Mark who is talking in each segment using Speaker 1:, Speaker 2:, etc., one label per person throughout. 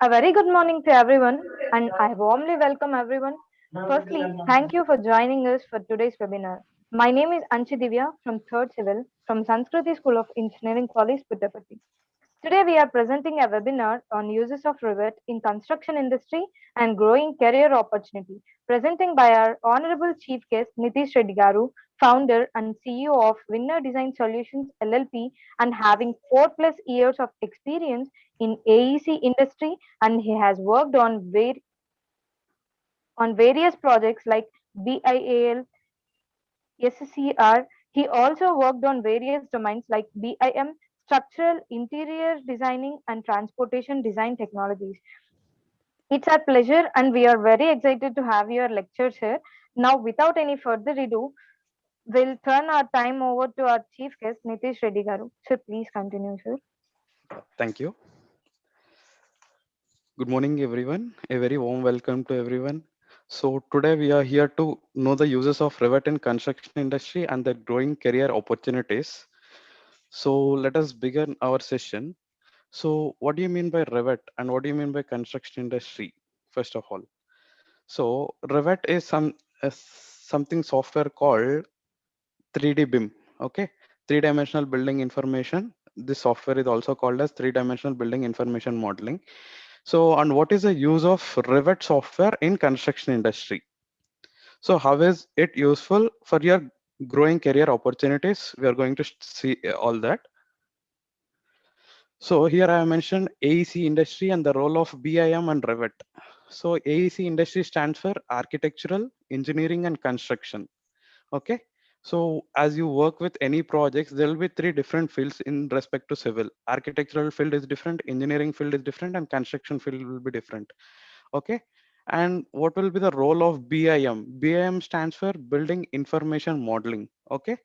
Speaker 1: A very good morning to everyone, and I warmly welcome everyone. Firstly, thank you for joining us for today's webinar. My name is Anchi Divya from Third Civil from Sanskriti School of Engineering College, Puttapatti. Today, we are presenting a webinar on uses of Revit in construction industry and growing career opportunity, presenting by our Honorable Chief Guest Nitish Reddy Garu, founder and CEO of Winner Design Solutions LLP, and having 4+ years of experience in AEC industry, and he has worked on various projects like BIAL, SCR. He also worked on various domains like BIM, structural interior designing, and transportation design technologies. It's our pleasure, and we are very excited to have your lectures here. Now, without any further ado, we'll turn our time over to our chief guest, Nitish Reddy Garu. Sir, please continue, sir.
Speaker 2: Thank you. Good morning, everyone. A very warm welcome to everyone. So today we are here to know the uses of Revit in construction industry and the growing career opportunities. So let us begin our session. So what do you mean by Revit and what do you mean by construction industry? First of all, so Revit is something software called 3D BIM. Okay, three-dimensional building information. This software is also called as three-dimensional building information modeling. So, and what is the use of Revit software in construction industry? So, how is it useful for your growing career opportunities? We are going to see all that. So here I have mentioned AEC industry and the role of BIM and Revit. So AEC industry stands for architectural, engineering and construction. Okay. So as you work with any projects, there will be three different fields in respect to civil. Architectural field is different, engineering field is different, and construction field will be different. Okay. And what will be the role of BIM? BIM stands for Building Information Modeling. Okay.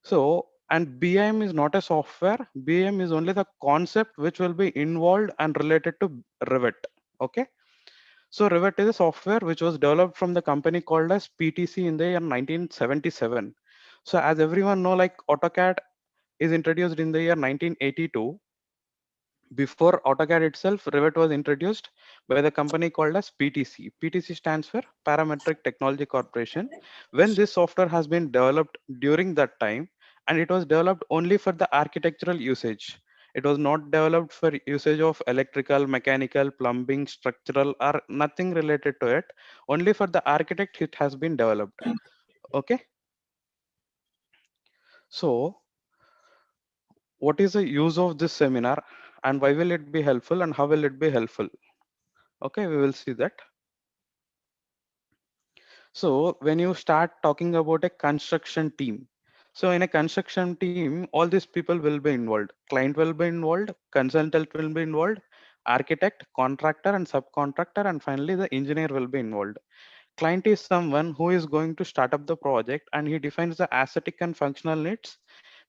Speaker 2: So, and BIM is not a software. BIM is only the concept which will be involved and related to Revit. Okay. So Revit is a software which was developed from the company called as PTC in the year 1977. So as everyone know, like AutoCAD is introduced in the year 1982. Before AutoCAD itself, Revit was introduced by the company called as PTC. PTC stands for Parametric Technology Corporation. When this software has been developed during that time, and it was developed only for the architectural usage. It was not developed for usage of electrical, mechanical, plumbing, structural, or nothing related to it. Only for the architect it has been developed. Okay. So what is the use of this seminar and why will it be helpful and how will it be helpful? Okay, we will see that. So when you start talking about a construction team, so in a construction team, all these people will be involved. Client will be involved, consultant will be involved, architect, contractor and subcontractor, and finally the engineer will be involved. Client is someone who is going to start up the project and he defines the aesthetic and functional needs,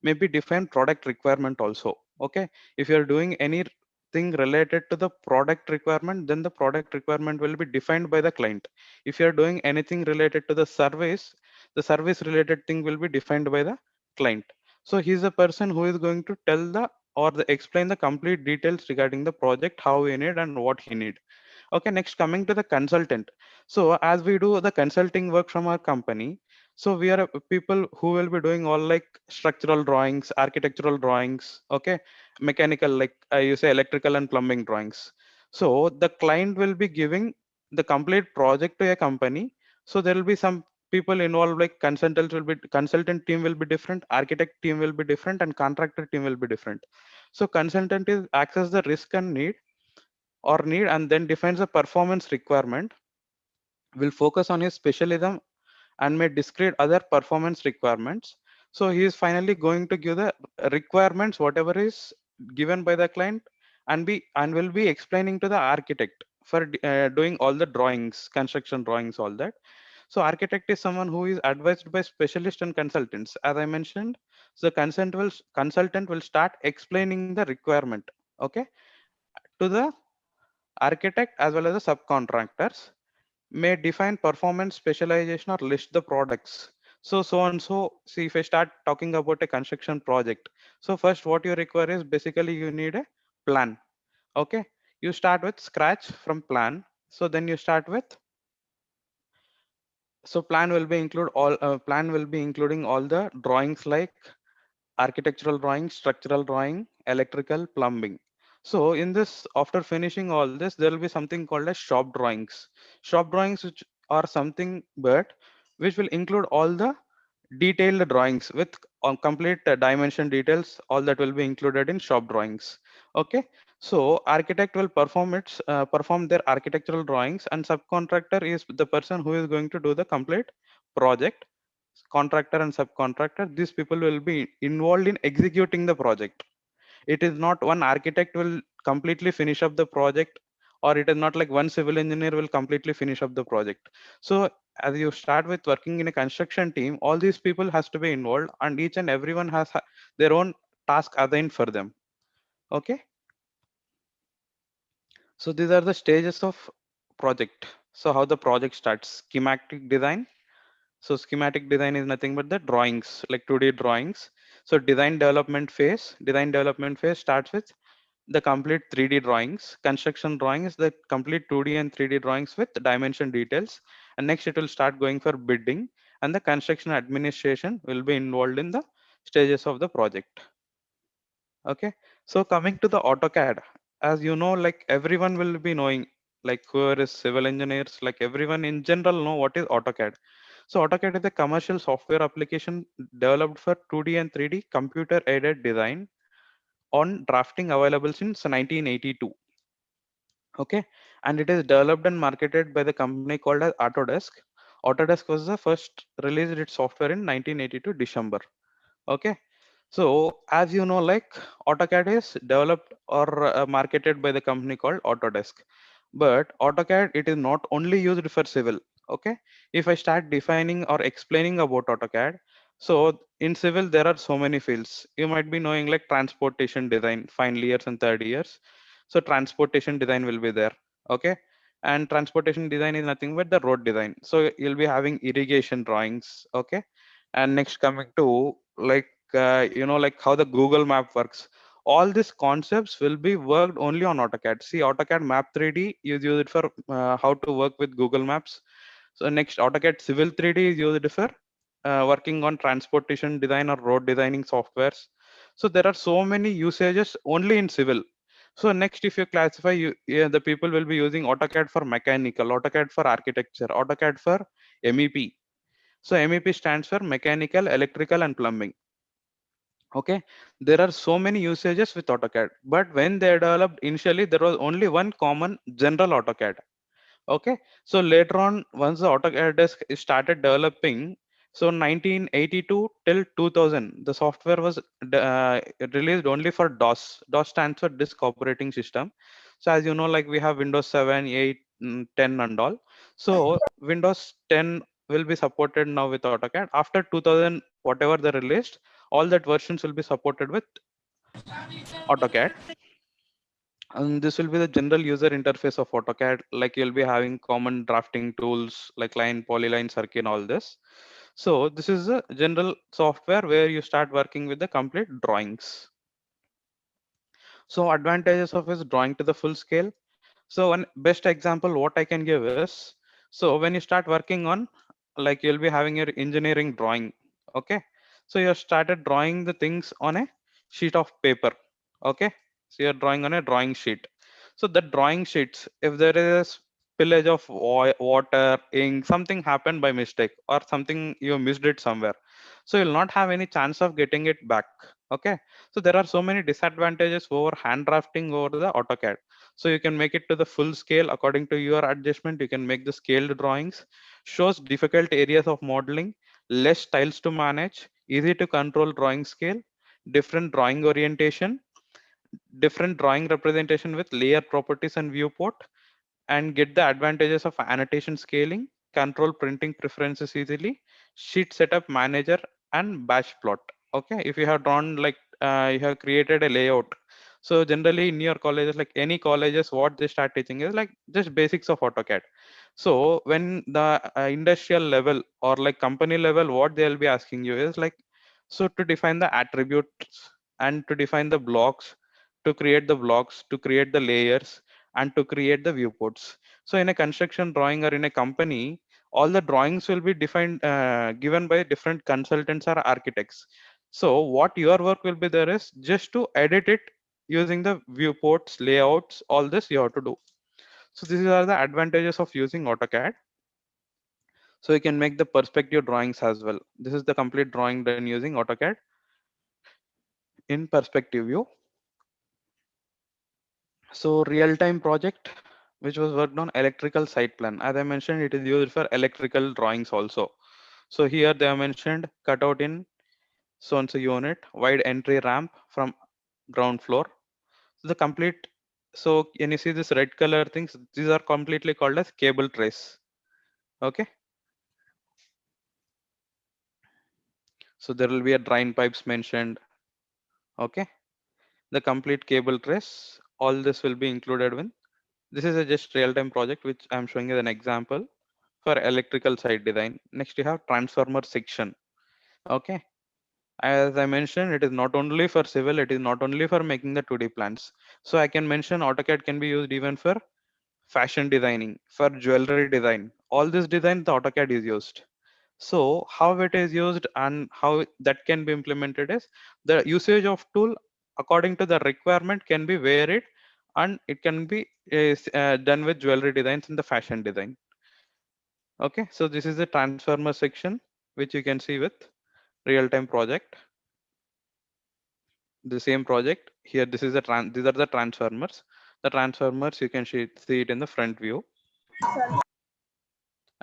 Speaker 2: maybe define product requirement also. Okay, if you're doing anything related to the product requirement, then the product requirement will be defined by the client. If you're doing anything related to the service related thing will be defined by the client. So he's the person who is going to tell explain the complete details regarding the project, how he need and what he need. Okay, next coming to the consultant. So as we do the consulting work from our company, so we are people who will be doing all like structural drawings, architectural drawings, okay, mechanical, like you say electrical and plumbing drawings. So the client will be giving the complete project to a company. So there will be some people involved, like consultant team will be different, architect team will be different, and contractor team will be different. So consultant is access the risk and need and then defines a performance requirement, will focus on his specialism and may discrete other performance requirements. So he is finally going to give the requirements whatever is given by the client, and will be explaining to the architect for doing all the drawings, construction drawings, all that. So architect is someone who is advised by specialists and consultants, as I mentioned. So consultant will start explaining the requirement, okay, to the architect as well as the subcontractors, may define performance specialization or list the products. So and so, see, if I start talking about a construction project, so first what you require is basically you need a plan. Okay. You start with scratch from plan. So then you start with, so plan will be including all the drawings like architectural drawing, structural drawing, electrical, plumbing. So in this, after finishing all this, there will be something called as shop drawings. Shop drawings, which are something but which will include all the detailed drawings with complete dimension details. All that will be included in shop drawings. Okay. So architect will perform their architectural drawings, and subcontractor is the person who is going to do the complete project. Contractor and subcontractor, these people will be involved in executing the project. It is not one architect will completely finish up the project, or it is not like one civil engineer will completely finish up the project. So as you start with working in a construction team, all these people has to be involved, and each and everyone has their own task assigned for them. Okay. So these are the stages of project. So how the project starts: schematic design. So schematic design is nothing but the drawings, like 2D drawings. So design development phase starts with the complete 3D drawings. Construction drawing is the complete 2D and 3D drawings with dimension details. And next it will start going for bidding, and the construction administration will be involved in the stages of the project. Okay. So coming to the AutoCAD, as you know, like everyone will be knowing, like whoever is civil engineers, like everyone in general know what is AutoCAD. So AutoCAD is a commercial software application developed for 2D and 3D computer aided design on drafting available since 1982. Okay. And it is developed and marketed by the company called as Autodesk. Autodesk was the first released its software in 1982 December. Okay. So as you know, like AutoCAD is developed or marketed by the company called Autodesk. But AutoCAD, it is not only used for civil. Okay. If I start defining or explaining about AutoCAD, so in civil, there are so many fields. You might be knowing like transportation design, final years and third years. So transportation design will be there. Okay. And transportation design is nothing but the road design. So you'll be having irrigation drawings. Okay. And next coming to like like how the Google map works. All these concepts will be worked only on AutoCAD. See, AutoCAD map 3D, you use it for how to work with Google Maps. So next, AutoCAD civil 3D is used for working on transportation design or road designing softwares. So there are so many usages only in civil. So next, if you classify, the people will be using AutoCAD for mechanical, AutoCAD for architecture, AutoCAD for MEP. So MEP stands for mechanical, electrical, and plumbing. Okay, there are so many usages with AutoCAD, but when they developed initially, there was only one common general AutoCAD. Okay, so later on, once the AutoCAD desk started developing, so 1982 till 2000, the software was released only for DOS. DOS stands for Disk Operating System. So as you know, like we have Windows 7, 8, 10 and all. So Windows 10 will be supported now with AutoCAD. After 2000, whatever they released, all that versions will be supported with AutoCAD. And this will be the general user interface of AutoCAD. Like you'll be having common drafting tools like line, polyline, circuit, and all this. So this is a general software where you start working with the complete drawings. So advantages of is drawing to the full scale. So one best example what I can give is, so when you start working on, like you'll be having your engineering drawing. Okay. So you have started drawing the things on a sheet of paper. Okay. So you're drawing on a drawing sheet. So the drawing sheets, if there is spillage of water, ink, something happened by mistake or something you missed it somewhere. So you'll not have any chance of getting it back. Okay. So there are so many disadvantages over hand drafting over the AutoCAD. So you can make it to the full scale according to your adjustment. You can make the scaled drawings, shows difficult areas of modeling, less styles to manage, easy to control drawing scale, different drawing orientation, different drawing representation with layer properties and viewport, and get the advantages of annotation scaling, control printing preferences easily, sheet setup manager, and batch plot. Okay, if you have drawn like you have created a layout. So generally in your colleges, like any colleges, what they start teaching is like just basics of AutoCAD. So when the industrial level or like company level, what they'll be asking you is like, so to define the attributes and to define the blocks, to create the blocks, to create the layers, and to create the viewports. So in a construction drawing or in a company, all the drawings will be defined, given by different consultants or architects. So what your work will be there is just to edit it using the viewports, layouts, all this you have to do. So these are the advantages of using AutoCAD. So you can make the perspective drawings as well. This is the complete drawing done using AutoCAD in perspective view. So real-time project, which was worked on electrical site plan. As I mentioned, it is used for electrical drawings also. So here they have mentioned cutout in so-and-so unit, wide entry ramp from ground floor. So the complete, so can you see this red color things? These are completely called as cable trace. Okay. So there will be a drain pipes mentioned. Okay. The complete cable trace, all this will be included when this is a just real-time project, which I'm showing as an example for electrical site design. Next, you have transformer section. Okay. As I mentioned, it is not only for civil, it is not only for making the 2D plans. So I can mention AutoCAD can be used even for fashion designing, for jewelry design. All this design, the AutoCAD is used. So how it is used and how that can be implemented is the usage of tool according to the requirement can be varied, and it can be done with jewelry designs and the fashion design. Okay, so this is the transformer section, which you can see with real-time project. The same project here. This is these are the transformers. The transformers you can see it in the front view.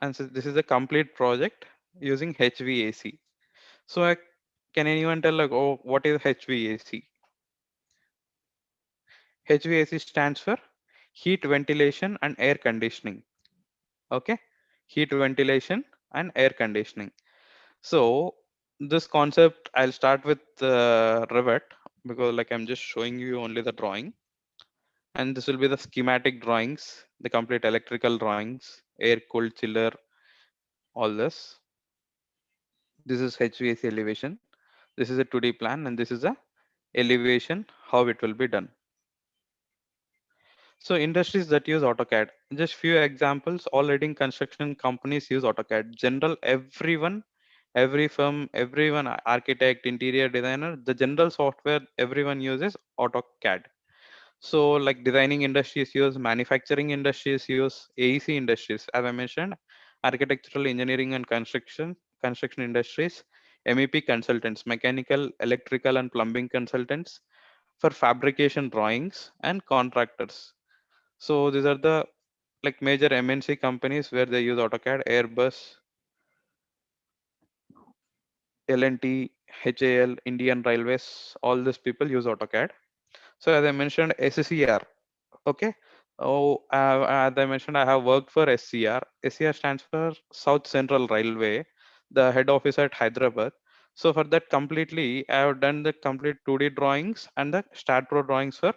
Speaker 2: And so this is a complete project using HVAC. So can anyone tell like, oh, what is HVAC? HVAC stands for heat ventilation and air conditioning. Okay, heat ventilation and air conditioning. So this concept, I'll start with Revit, because like I'm just showing you only the drawing, and this will be the schematic drawings, the complete electrical drawings, air cooled chiller, all this. This is HVAC elevation. This is a 2D plan, and this is a elevation, how it will be done. So industries that use AutoCAD, just few examples. All leading construction companies use AutoCAD. General, everyone, every firm, everyone, architect, interior designer, the general software everyone uses AutoCAD. So like designing industries use, manufacturing industries use, AEC industries, as I mentioned, architectural engineering and construction industries, MEP consultants, mechanical, electrical and plumbing consultants for fabrication drawings and contractors. So these are the like major MNC companies where they use AutoCAD: Airbus, L&T, HAL, Indian Railways, all these people use AutoCAD. So as I mentioned, SCR, okay. Oh, as I mentioned, I have worked for SCR. SCR stands for South Central Railway, the head office at Hyderabad. So for that completely, I have done the complete 2D drawings and the StatPro drawings for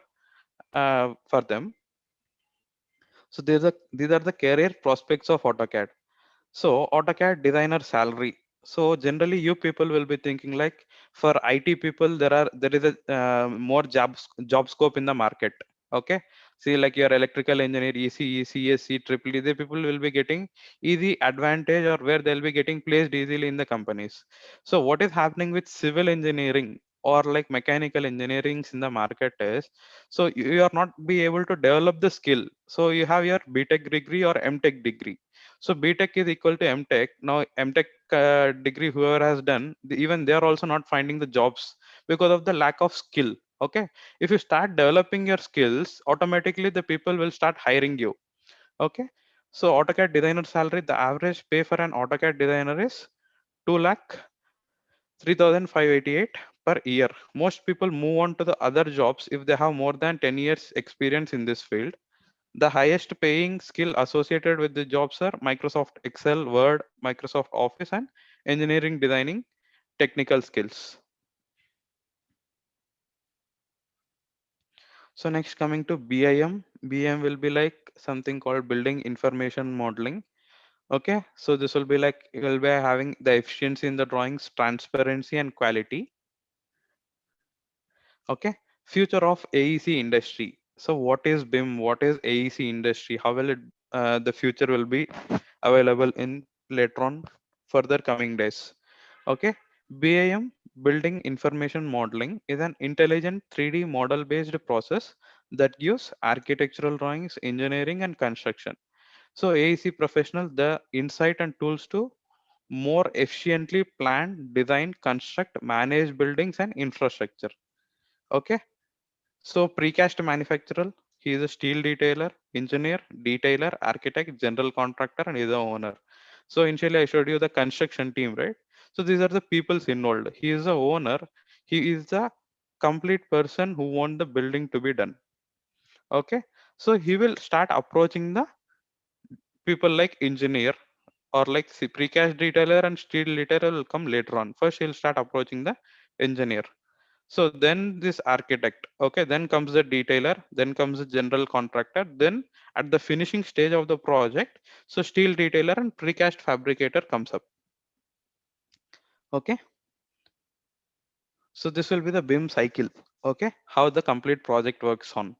Speaker 2: them. So these are the career prospects of AutoCAD. So AutoCAD designer salary. So generally, you people will be thinking like for IT people, there is a more job scope in the market. Okay, see like your electrical engineer, ECE, CSC, triple E, the people will be getting easy advantage, or where they'll be getting placed easily in the companies. So what is happening with civil engineering or like mechanical engineerings in the market is, so you are not be able to develop the skill. So you have your BTech degree or MTech degree. So BTech is equal to MTech. Now MTech degree whoever has done, even they are also not finding the jobs because of the lack of skill. Okay, if you start developing your skills, automatically the people will start hiring you. Okay, so AutoCAD designer salary, the average pay for an AutoCAD designer is 2 lakh 3,588 per year. Most people move on to the other jobs if they have more than 10 years experience in this field. The highest paying skill associated with the jobs are Microsoft Excel, Word, Microsoft Office, and engineering designing technical skills. So next, coming to BIM. BIM will be like something called building information modeling. Okay, so this will be like you will be having the efficiency in the drawings, transparency and quality. Okay, future of AEC industry. So what is BIM? What is AEC industry? How will it the future will be available in later on further coming days? Okay, BIM, Building Information Modeling, is an intelligent 3D model based process that gives architectural drawings, engineering, and construction. So AEC professionals the insight and tools to more efficiently plan, design, construct, manage buildings and infrastructure. Okay, so precast manufacturer, he is a steel detailer, engineer, detailer, architect, general contractor, and is the owner. So initially I showed you the construction team, right? So these are the peoples involved. He is the owner. He is the complete person who want the building to be done. Okay. So he will start approaching the people like engineer or like precast detailer and steel detailer will come later on. First he'll start approaching the engineer. So then this architect, okay, then comes the detailer, then comes the general contractor, then at the finishing stage of the project, so steel detailer and precast fabricator comes up. Okay, so this will be the BIM cycle. Okay, how the complete project works on.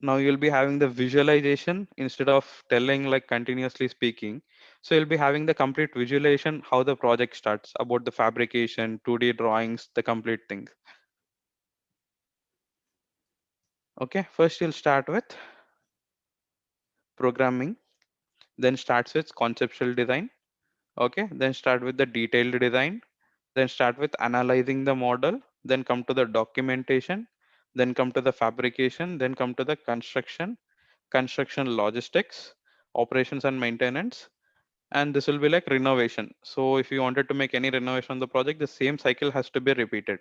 Speaker 2: Now you'll be having the visualization instead of telling like continuously speaking. So you'll be having the complete visualization how the project starts about the fabrication, 2D drawings, the complete thing. Okay, first you'll start with programming, then starts with conceptual design. Okay, then start with the detailed design, then start with analyzing the model, then come to the documentation, then come to the fabrication, then come to the construction logistics, operations and maintenance, and this will be like renovation. So if you wanted to make any renovation on the project, the same cycle has to be repeated.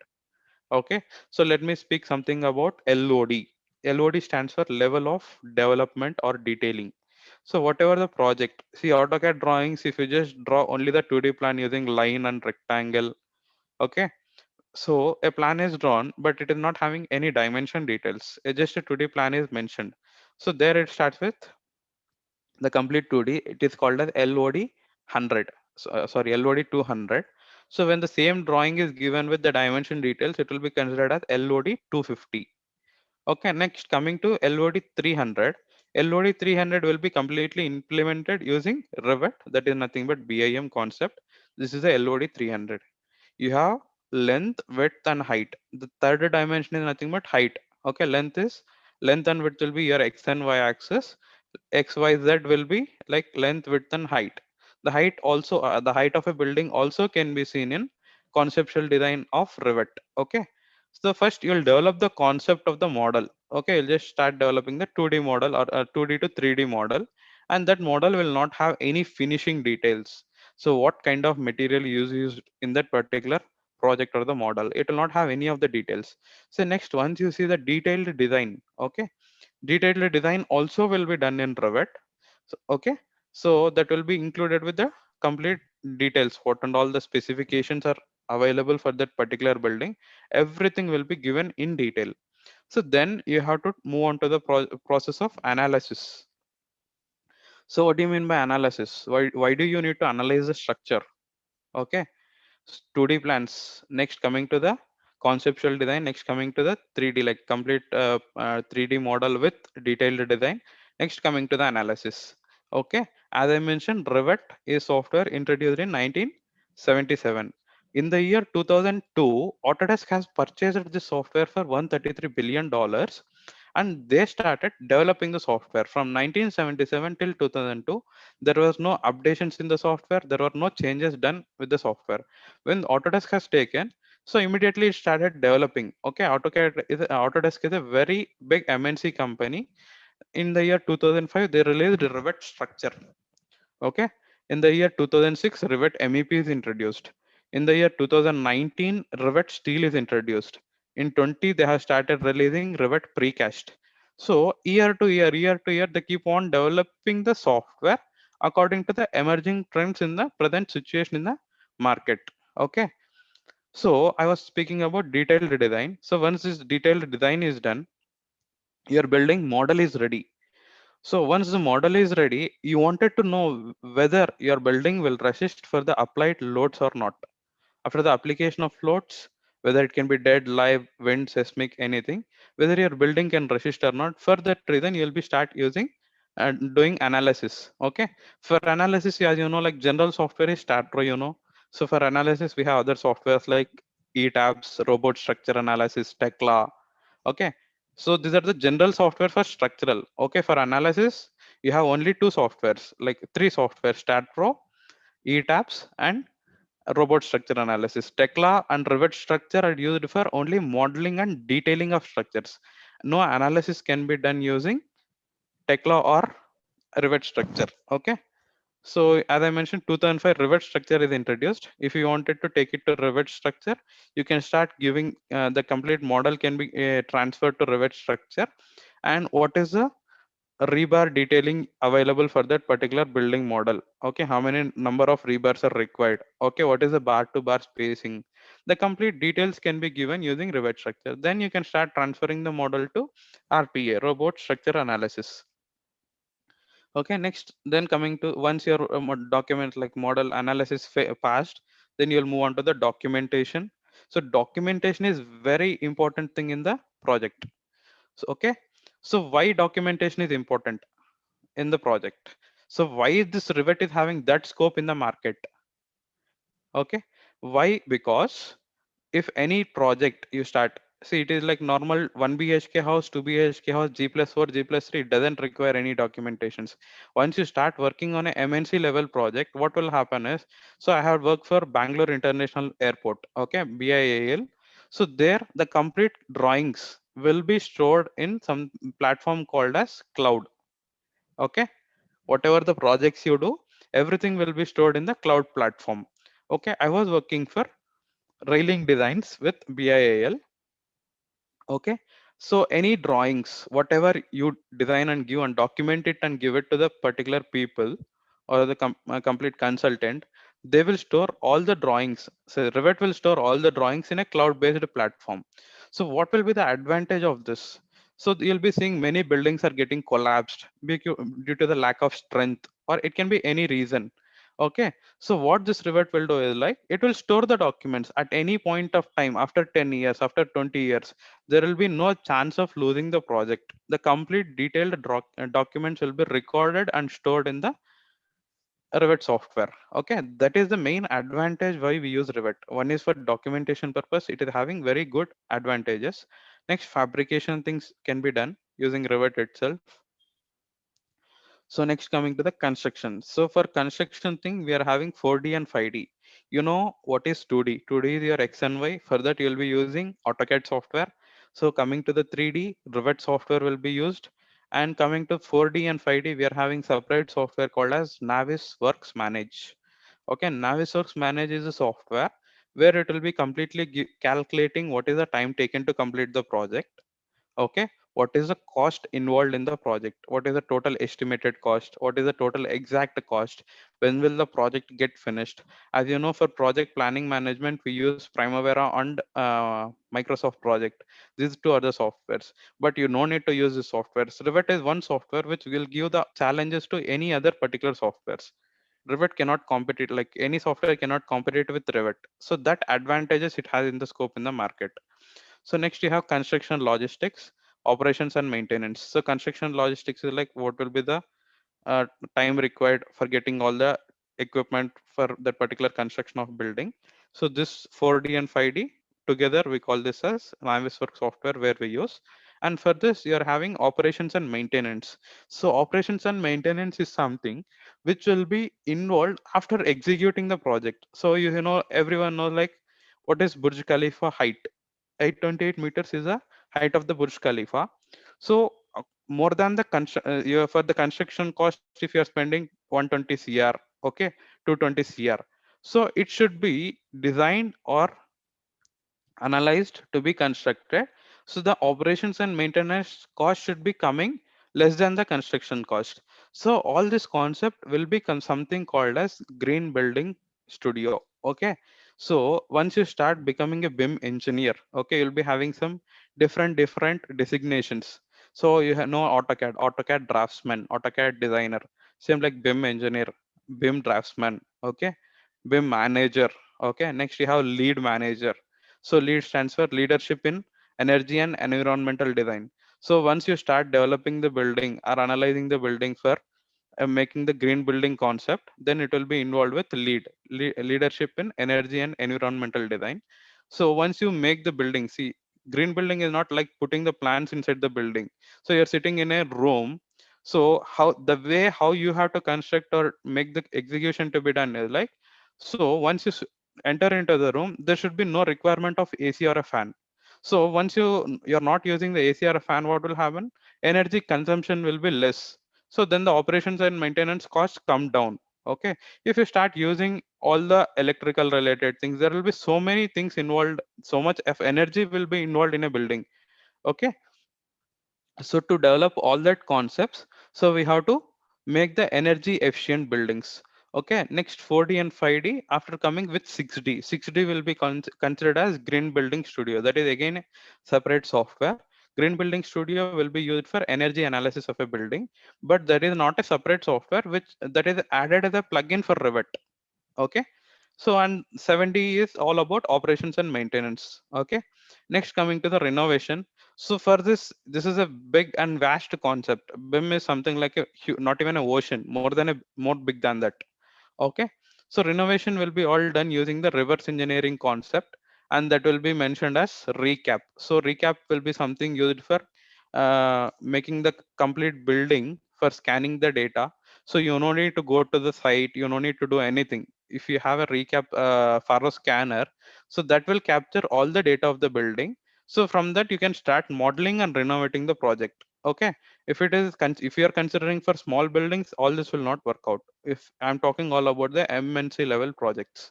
Speaker 2: Okay, so let me speak something about LOD. LOD stands for level of development or detailing. So whatever the project, see AutoCAD drawings, if you just draw only the 2D plan using line and rectangle, okay. So a plan is drawn, but it is not having any dimension details. Just a 2D plan is mentioned. So there it starts with the complete 2D. It is called as LOD 100. Sorry, LOD 200. So when the same drawing is given with the dimension details, it will be considered as LOD 250. Okay, next coming to LOD 300. LOD 300 will be completely implemented using Revit. That is nothing but BIM concept. This is a LOD 300. You have length, width, and height. The third dimension is nothing but height. Okay, length and width will be your X and Y axis. XYZ will be like length, width, and height. The height of a building also can be seen in conceptual design of Revit. Okay. So first you'll develop the concept of the model. Okay, you'll just start developing the 2D model or 2D to 3D model, and that model will not have any finishing details. So what kind of material you used in that particular project or the model, it will not have any of the details. So next, once you see the detailed design, okay, detailed design also will be done in Revit. So, okay, so that will be included with the complete details, what and all the specifications are available for that particular building. Everything will be given in detail. So then you have to move on to the process of analysis. So what do you mean by analysis? Why do you need to analyze the structure? Okay, 2D plans. Next coming to the conceptual design. Next coming to the 3D, like complete 3D model with detailed design. Next coming to the analysis. Okay, as I mentioned, Revit is software introduced in 1977. In the year 2002, Autodesk has purchased this software for $133 billion, and they started developing the software from 1977 till 2002. There was no updations in the software. There were no changes done with the software. When Autodesk has taken, so immediately it started developing. Okay, Autodesk is a very big MNC company. In the year 2005, they released Revit structure. Okay, in the year 2006, Revit MEP is introduced. In the year 2019, Revit Steel is introduced. In 20, they have started releasing Revit Precast. So year to year, they keep on developing the software according to the emerging trends in the present situation in the market. Okay, so I was speaking about detailed design. So once this detailed design is done, your building model is ready. So once the model is ready, you wanted to know whether your building will resist for the applied loads or not. After the application of loads, whether it can be dead, live, wind, seismic, anything, whether your building can resist or not. For that reason, you'll be start using and doing analysis. Okay. For analysis, as you know, like general software is Statro, you know. So for analysis, we have other softwares like ETABS, robot structure analysis, Tekla. Okay. So these are the general software for structural. Okay. For analysis, you have only two softwares, like three softwares: StatPro, ETABS, and robot structure analysis. Tekla and Revit structure are used for only modeling and detailing of structures. No analysis can be done using Tekla or Revit structure. Okay. So as I mentioned, 2005 Revit structure is introduced. If you wanted to take it to Revit structure, you can start giving the complete model can be transferred to Revit structure. And what is the rebar detailing available for that particular building model? Okay, how many number of rebars are required? Okay, what is the bar to bar spacing? The complete details can be given using Revit structure. Then you can start transferring the model to RPA, robot structure analysis. Okay, next, then coming to once your document like model analysis passed, then you'll move on to the documentation. So documentation is very important thing in the project. So okay, so why documentation is important in the project? So why this Revit is having that scope in the market? Okay, why? Because if any project you start, see, it is like normal 1 bhk house, 2 bhk house, g plus 4, g plus 3, it doesn't require any documentations. Once you start working on a MNC level project, what will happen is, so I have worked for Bangalore International Airport, okay, BIAL. So there the complete drawings will be stored in some platform called as cloud. Okay, whatever the projects you do, everything will be stored in the cloud platform. Okay, I was working for railing designs with BIAL. Okay, so any drawings, whatever you design and give and document it and give it to the particular people or the complete consultant, they will store all the drawings. So Revit will store all the drawings in a cloud-based platform. So what will be the advantage of this? So you'll be seeing many buildings are getting collapsed due to the lack of strength, or it can be any reason. Okay, so what this Revit will do is like it will store the documents at any point of time after 10 years, after 20 years. There will be no chance of losing the project. The complete detailed documents will be recorded and stored in the Revit software. Okay, that is the main advantage why we use Revit. One is for documentation purpose. It is having very good advantages. Next, fabrication things can be done using Revit itself. So next, coming to the construction. So for construction thing, we are having 4D and 5D. You know what is 2D? 2D is your X and Y. For that, you'll be using AutoCAD software. So coming to the 3D, Revit software will be used. And coming to 4D and 5D, we are having separate software called as Navisworks Manage. Okay, Navisworks Manage is a software where it will be completely calculating what is the time taken to complete the project. Okay, what is the cost involved in the project? What is the total estimated cost? What is the total exact cost? When will the project get finished? As you know, for project planning management, we use Primavera and Microsoft Project. These two other softwares, but you no need to use the softwares. Revit is one software which will give the challenges to any other particular softwares. Revit cannot compete, like any software cannot compete with Revit. So that advantages it has in the scope in the market. So next you have construction logistics, operations and maintenance. So construction logistics is like what will be the uh, time required for getting all the equipment for that particular construction of building. So this 4D and 5D together, we call this as Navisworks software where we use. And for this, you're having operations and maintenance. So operations and maintenance is something which will be involved after executing the project. So you know, everyone knows like what is Burj Khalifa height. 828 meters is the height of the Burj Khalifa. So more than the for the construction cost, if you are spending 120 cr, okay, 220 cr, so it should be designed or analyzed to be constructed. So the operations and maintenance cost should be coming less than the construction cost. So all this concept will become something called as green building studio. Okay. So once you start becoming a BIM engineer, okay, you'll be having some different designations. So you know AutoCAD, AutoCAD draftsman, AutoCAD designer, same like BIM engineer, BIM draftsman, okay, BIM manager. Okay. Next you have lead manager. So lead stands for leadership in energy and environmental design. So once you start developing the building or analyzing the building for making the green building concept, then it will be involved with leadership in energy and environmental design. So once you make the building, see, green building is not like putting the plants inside the building. So you're sitting in a room. So how the way how you have to construct or make the execution to be done is like, so once you enter into the room, there should be no requirement of AC or a fan. So once you're not using the AC or a fan, what will happen? Energy consumption will be less. So then the operations and maintenance costs come down. Okay. If you start using all the electrical related things, there will be so many things involved, so much of energy will be involved in a building. Okay. So to develop all that concepts, so we have to make the energy efficient buildings. Okay, next 4D and 5D. After coming with 6D, 6D will be considered as Green Building Studio. That is again a separate software. Green Building Studio will be used for energy analysis of a building, but that is not a separate software which that is added as a plugin for Revit. Okay. So and 70 is all about operations and maintenance. Okay. Next, coming to the renovation. So for this is a big and vast concept. BIM is something like a not even a ocean, more big than that. Okay. So renovation will be all done using the reverse engineering concept, and that will be mentioned as recap. So recap will be something used for making the complete building for scanning the data. So you no need to go to the site, you no need to do anything. If you have a recap Faro scanner, so that will capture all the data of the building. So from that you can start modeling and renovating the project. Okay. If it is if you are considering for small buildings, all this will not work out. If I'm talking all about the MNC level projects.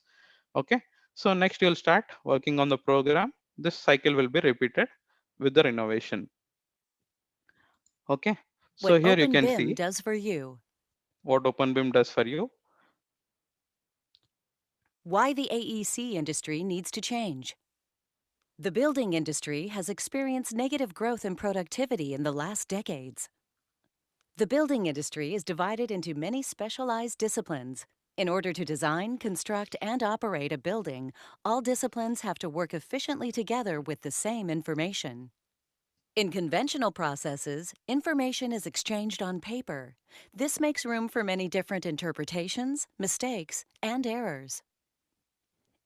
Speaker 2: Okay. So next you'll start working on the program. This cycle will be repeated with the renovation. Okay.
Speaker 3: What
Speaker 2: So here you can
Speaker 3: OpenBIM
Speaker 2: see
Speaker 3: does for you.
Speaker 2: what OpenBIM does for you.
Speaker 3: Why the AEC industry needs to change. The building industry has experienced negative growth in productivity in the last decades. The building industry is divided into many specialized disciplines. In order to design, construct, and operate a building, all disciplines have to work efficiently together with the same information. In conventional processes, information is exchanged on paper. This makes room for many different interpretations, mistakes, and errors.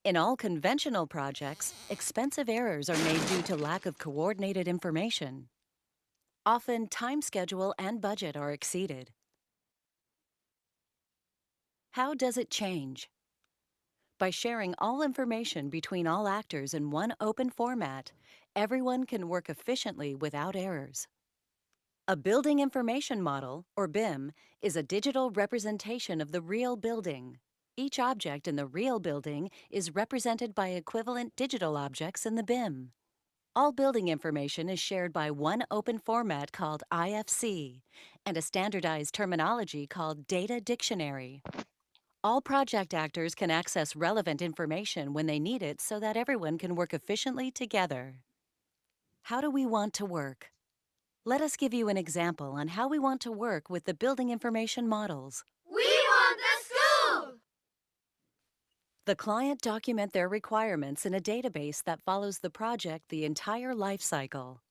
Speaker 3: In all conventional projects, expensive errors are made due to lack of coordinated information. Often, time schedule and budget are exceeded. How does it change? By sharing all information between all actors in one open format, everyone can work efficiently without errors. A building information model, or BIM, is a digital representation of the real building. Each object in the real building is represented by equivalent digital objects in the BIM. All building information is shared by one open format called IFC and a standardized terminology called Data Dictionary. All project actors can access relevant information when they need it so that everyone can work efficiently together. How do we want to work? Let us give you an example on how we want to work with the building information models.
Speaker 4: We want the school!
Speaker 3: The client document their requirements in a database that follows the project the entire life cycle.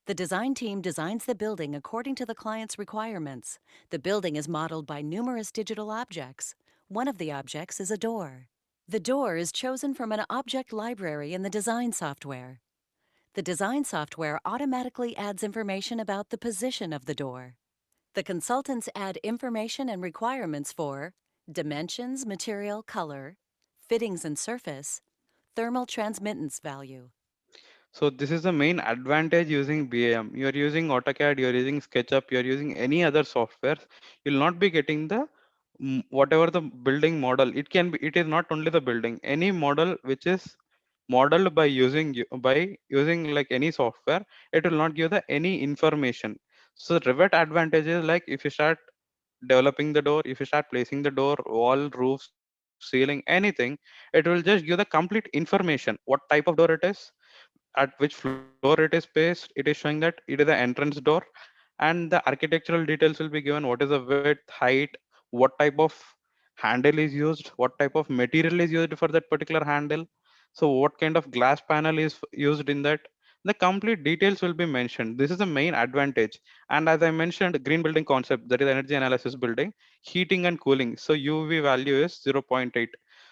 Speaker 3: The design team designs the building according to the client's requirements. The building is modeled by numerous digital objects. One of the objects is a door. The door is chosen from an object library in the design software. The design software automatically adds information about the position of the door. The consultants add information and requirements for dimensions, material, color, fittings and surface, thermal transmittance value.
Speaker 2: So this is the main advantage using BAM. You're using AutoCAD, you're using SketchUp, you're using any other software. You'll not be getting the whatever the building model. It can be. It is not only the building. Any model which is modeled by using like any software, it will not give the any information. So Revit advantage is like if you start developing the door, if you start placing the door, wall, roof, ceiling, anything, it will just give the complete information. What type of door it is, at which floor it is placed, it is showing that it is the entrance door, and the architectural details will be given. What is the width, height, what type of handle is used, what type of material is used for that particular handle. So what kind of glass panel is used in that? The complete details will be mentioned. This is the main advantage. And as I mentioned, green building concept, that is energy analysis building, heating and cooling. So UV value is zero point 0.8.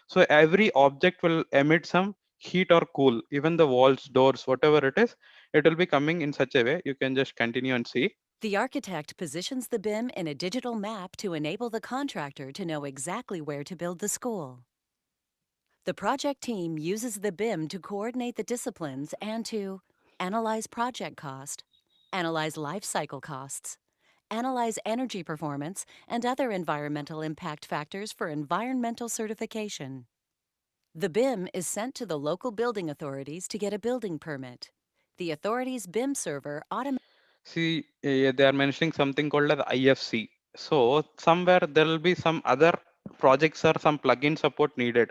Speaker 2: So every object will emit some heat or cool, even the walls, doors, whatever it is, it will be coming in such a way. You can just continue and see.
Speaker 3: The architect positions the BIM in a digital map to enable the contractor to know exactly where to build the school. The project team uses the BIM to coordinate the disciplines and to analyze project cost, analyze life cycle costs, analyze energy performance, and other environmental impact factors for environmental certification. The BIM is sent to the local building authorities to get a building permit. The authority's BIM server automatically
Speaker 2: See, they are mentioning something called as IFC. So somewhere there will be some other projects or some plugin support needed.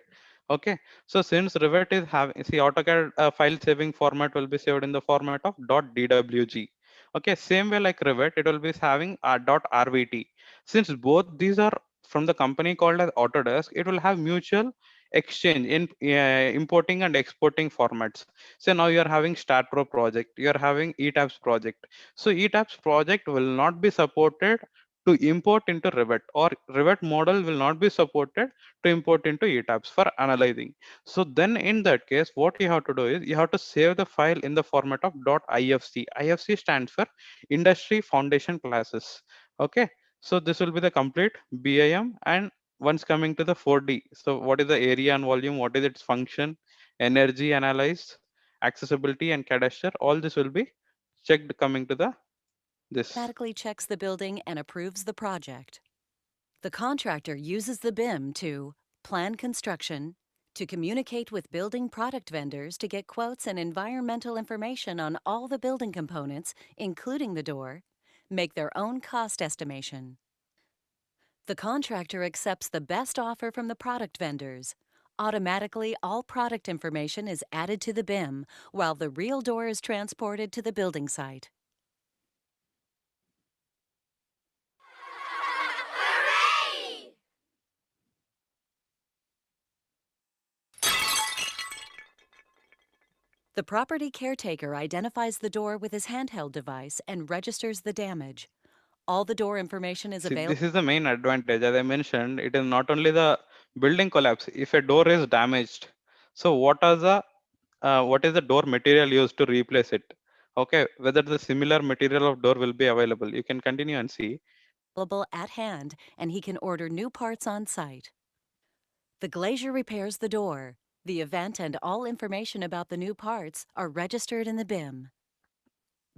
Speaker 2: Okay. So since Revit is having, see, AutoCAD file saving format will be saved in the format of .dwg. Okay. Same way like Revit, it will be having .rvt. Since both these are from the company called as Autodesk, it will have mutual exchange in importing and exporting formats. So now you are having StatPro project, you are having ETABS project. So ETABS project will not be supported to import into Revit, or Revit model will not be supported to import into ETABS for analyzing. So then in that case, what you have to do is you have to save the file in the format of .ifc. IFC stands for Industry Foundation Classes. Okay. So this will be the complete BIM. And once coming to the 4D, so what is the area and volume, what is its function, energy analyzed, accessibility and cadastre, all this will be checked coming to the this.
Speaker 3: checks the building and approves the project. The contractor uses the BIM to plan construction, to communicate with building product vendors to get quotes and environmental information on all the building components, including the door, make their own cost estimation. The contractor accepts the best offer from the product vendors. Automatically, all product information is added to the BIM while the real door is transported to the building site.
Speaker 4: Hooray!
Speaker 3: The property caretaker identifies the door with his handheld device and registers the damage. All the door information is
Speaker 2: See,
Speaker 3: available.
Speaker 2: this is the main advantage. As I mentioned, it is not only the building collapse. If a door is damaged, so what is the door material used to replace it? Okay, whether the similar material of door will be available. You can continue and see.
Speaker 3: At hand, and he can order new parts on site. The glazier repairs the door. The event and all information about the new parts are registered in the BIM.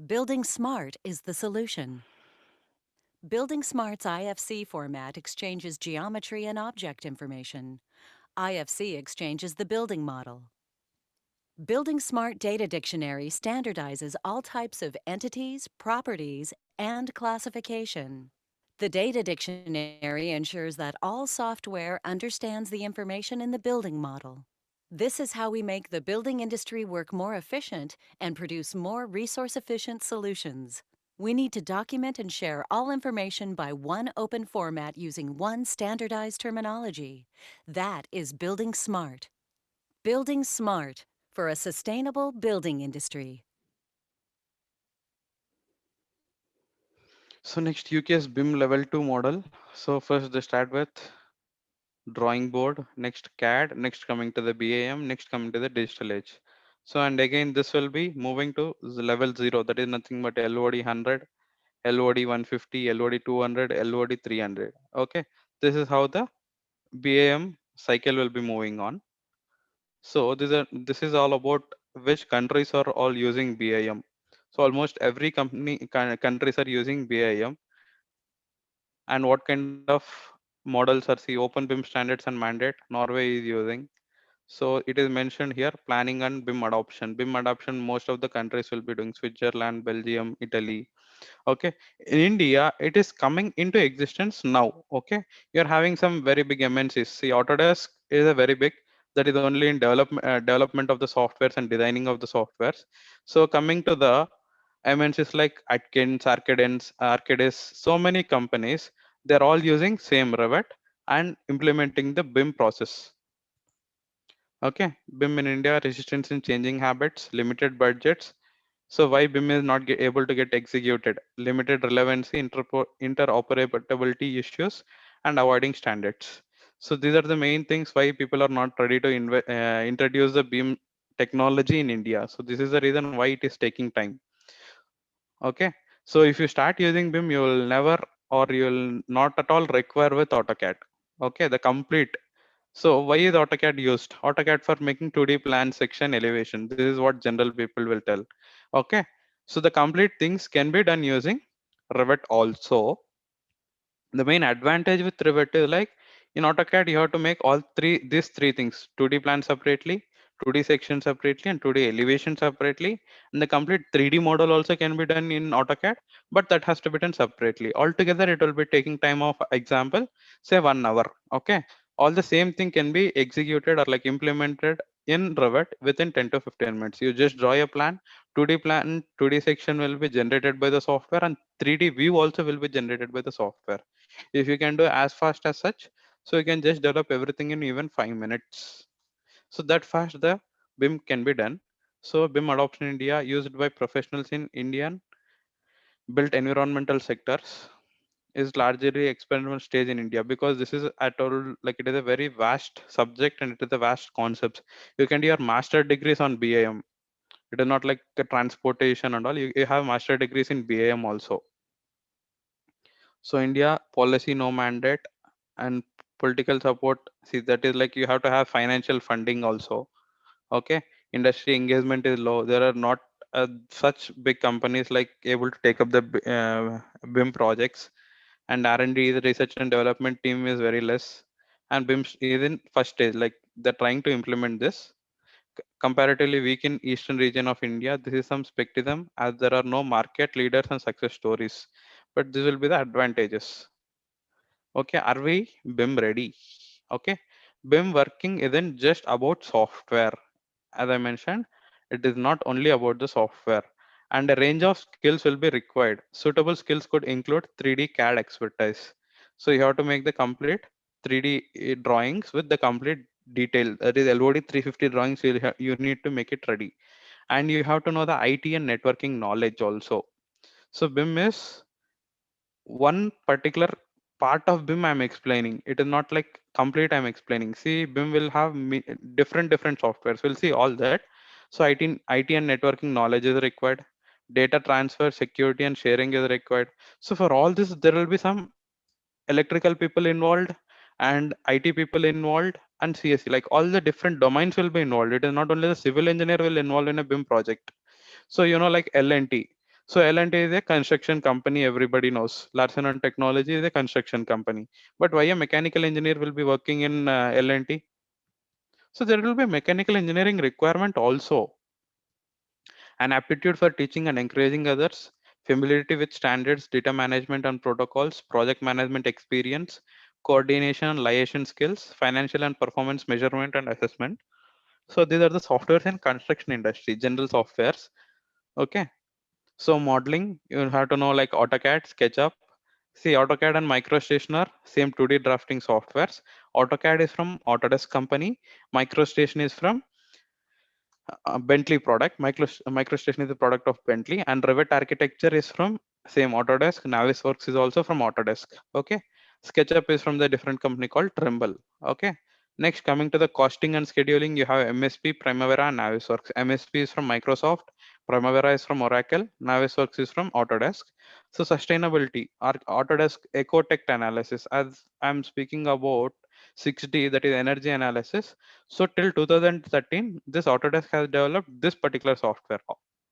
Speaker 3: Building Smart is the solution. Building Smart's IFC format exchanges geometry and object information. IFC exchanges the building model. Building Smart Data Dictionary standardizes all types of entities, properties, and classification. The Data Dictionary ensures that all software understands the information in the building model. This is how we make the building industry work more efficient and produce more resource-efficient solutions. We need to document and share all information by one open format using one standardized terminology. That is Building Smart. Building Smart for a sustainable building industry.
Speaker 2: So next UK's BIM level 2 model. So first they start with drawing board, next CAD, next coming to the BAM, next coming to the digital age. So and again this will be moving to the level 0, that is nothing but LOD 100, LOD 150, LOD 200, LOD 300. Okay, this is how the BAM cycle will be moving on. So this is all about which countries are all using BIM. So almost every countries are using BIM, and what kind of models are, see, open BIM standards and mandate Norway is using. So it is mentioned here, planning and BIM adoption. BIM adoption, most of the countries will be doing, Switzerland, Belgium, Italy. Okay, in India, it is coming into existence now. Okay, you're having some very big MNCs. See, Autodesk is a very big, that is only in development of the softwares and designing of the softwares. So coming to the MNCs like Atkins, Arcadis, so many companies, they're all using same Revit and implementing the BIM process. Okay, BIM in India, resistance in changing habits, limited budgets. So why BIM is not able to get executed? Limited relevancy, interoperability issues, and avoiding standards. So these are the main things why people are not ready to introduce the BIM technology in India. So this is the reason why it is taking time. Okay, so if you start using BIM, you will never or you will not at all require with AutoCAD. Okay, the complete. So why is AutoCAD used? AutoCAD for making 2D plan section elevation. This is what general people will tell. Okay, so the complete things can be done using Revit also. The main advantage with Revit is like in AutoCAD, you have to make all these three things: 2D plan separately, 2D section separately, and 2D elevation separately. And the complete 3D model also can be done in AutoCAD, but that has to be done separately. Altogether, it will be taking time of example, say 1 hour. Okay, all the same thing can be executed or like implemented in Revit within 10 to 15 minutes. You just draw a plan, 2D plan, 2D section will be generated by the software, and 3D view also will be generated by the software. If you can do as fast as such, so you can just develop everything in even 5 minutes. So that fast the BIM can be done. So BIM adoption in India used by professionals in Indian built environmental sectors is largely experimental stage in India, because this is at all like it is a very vast subject and it is a vast concepts. You can do your master degrees on BIM. It is not like a transportation and all. You have master degrees in BIM also. So India policy no mandate and political support. See, that is like you have to have financial funding also. Okay, industry engagement is low. There are not such big companies like able to take up the BIM projects, and R&D, the research and development team is very less. And BIM is in first stage, like they're trying to implement this. Comparatively weak in eastern region of India. This is some skepticism as there are no market leaders and success stories. But this will be the advantages. Okay, are we BIM ready? Okay, BIM working isn't just about software. As I mentioned, it is not only about the software, and a range of skills will be required. Suitable skills could include 3D CAD expertise. So you have to make the complete 3D drawings with the complete detail. That is LOD 350 drawings. You need to make it ready, and you have to know the IT and networking knowledge also. So BIM is one particular part of BIM I'm explaining. It is not like complete I'm explaining. See, BIM will have different softwares. We'll see all that. So IT and networking knowledge is required. Data transfer, security, and sharing is required. So for all this, there will be some electrical people involved and IT people involved and CSE. Like all the different domains will be involved. It is not only the civil engineer will involve in a BIM project. So like L&T. So L&T is a construction company. Everybody knows Larsen and Technology is a construction company. But why a mechanical engineer will be working in L&T? So there will be mechanical engineering requirement also. An aptitude for teaching and encouraging others, familiarity with standards, data management and protocols, project management experience, coordination and liaison skills, financial and performance measurement and assessment. So these are the softwares in construction industry, general softwares. Okay. So modeling, you have to know like AutoCAD, SketchUp. See, AutoCAD and MicroStation are same 2D drafting softwares. AutoCAD is from Autodesk company. MicroStation is from Bentley product. MicroStation is a product of Bentley, and Revit architecture is from same Autodesk. Navisworks is also from Autodesk. Okay, SketchUp is from the different company called Trimble. Okay. Next, coming to the costing and scheduling, you have MSP, Primavera, and Navisworks. MSP is from Microsoft, Primavera is from Oracle, Navisworks is from Autodesk. So sustainability, Autodesk Ecotech analysis. As I'm speaking about 6D, that is energy analysis. So till 2013, this Autodesk has developed this particular software,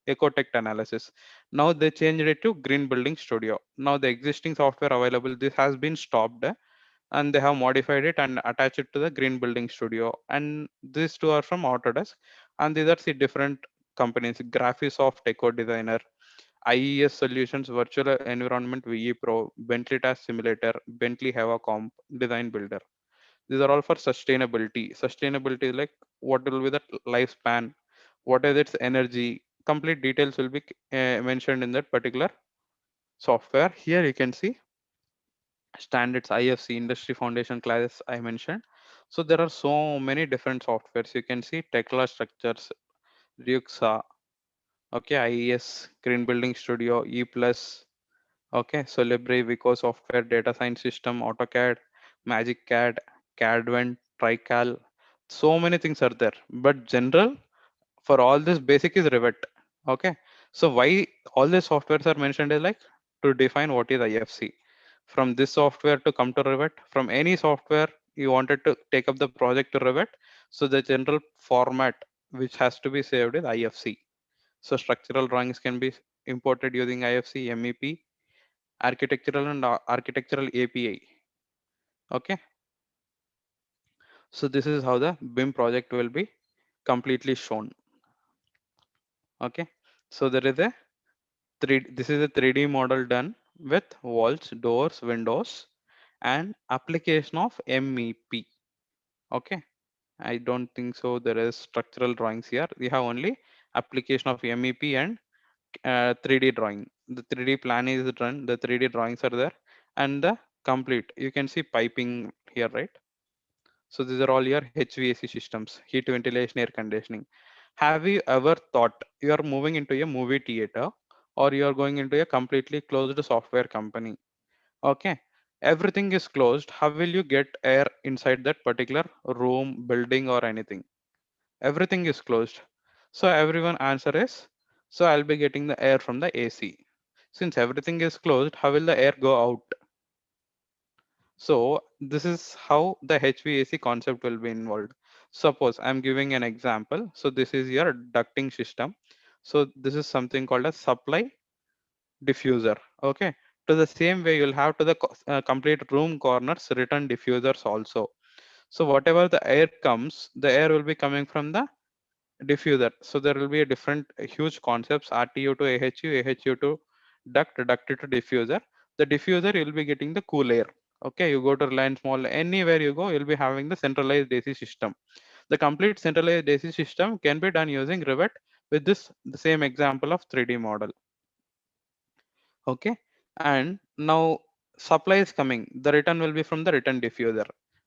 Speaker 2: Ecotech analysis. Now they changed it to Green Building Studio. Now the existing software available, this has been stopped, and they have modified it and attached it to the Green Building Studio. And these two are from Autodesk, and these are the different companies: Graphisoft Eco Designer, IES Solutions Virtual Environment VE Pro, Bentley Task Simulator, Bentley Hava Comp, Design Builder. These are all for sustainability. Sustainability is like what will be the lifespan, what is its energy. Complete details will be mentioned in that particular software. Here you can see standards, IFC, industry foundation classes I mentioned. So there are so many different softwares. You can see Tekla Structures, Ryuxa, okay, IES, Green Building Studio, E+, okay, Solibri, Vico Software, Data Science System, AutoCAD, Magic CAD, CADVent, TriCal. So many things are there. But general for all this basic is Revit. Okay. So why all these softwares are mentioned is like to define what is IFC. From this software to come to Revit, from any software you wanted to take up the project to Revit. So the general format which has to be saved is IFC. So structural drawings can be imported using IFC, MEP, architectural and architectural API. Okay. So this is how the BIM project will be completely shown. Okay. So there is a this is a 3D model done with walls, doors, windows, and application of MEP. Okay. I don't think so. There is structural drawings here. We have only application of MEP and 3D drawing. The 3D plan is done. The 3D drawings are there, and the complete. You can see piping here, right? So these are all your HVAC systems, heat ventilation, air conditioning. Have you ever thought you are moving into a movie theater or you are going into a completely closed software company? Okay. Everything is closed. How will you get air inside that particular room, building, or anything? Everything is closed. So everyone answer is, so I'll be getting the air from the AC. Since everything is closed, how will the air go out? So this is how the HVAC concept will be involved. Suppose I'm giving an example. So this is your ducting system. So this is something called a supply diffuser. Okay. To the same way, you'll have to the complete room corners written diffusers also. So whatever the air comes, the air will be coming from the diffuser. So there will be a different huge concepts RTU to AHU, AHU to duct to diffuser. The diffuser you'll be getting the cool air. Okay, you go to Reliance Mall, anywhere you go, you'll be having the centralized AC system. The complete centralized AC system can be done using Revit with this the same example of 3D model. Okay, and now supply is coming. The return will be from the return diffuser.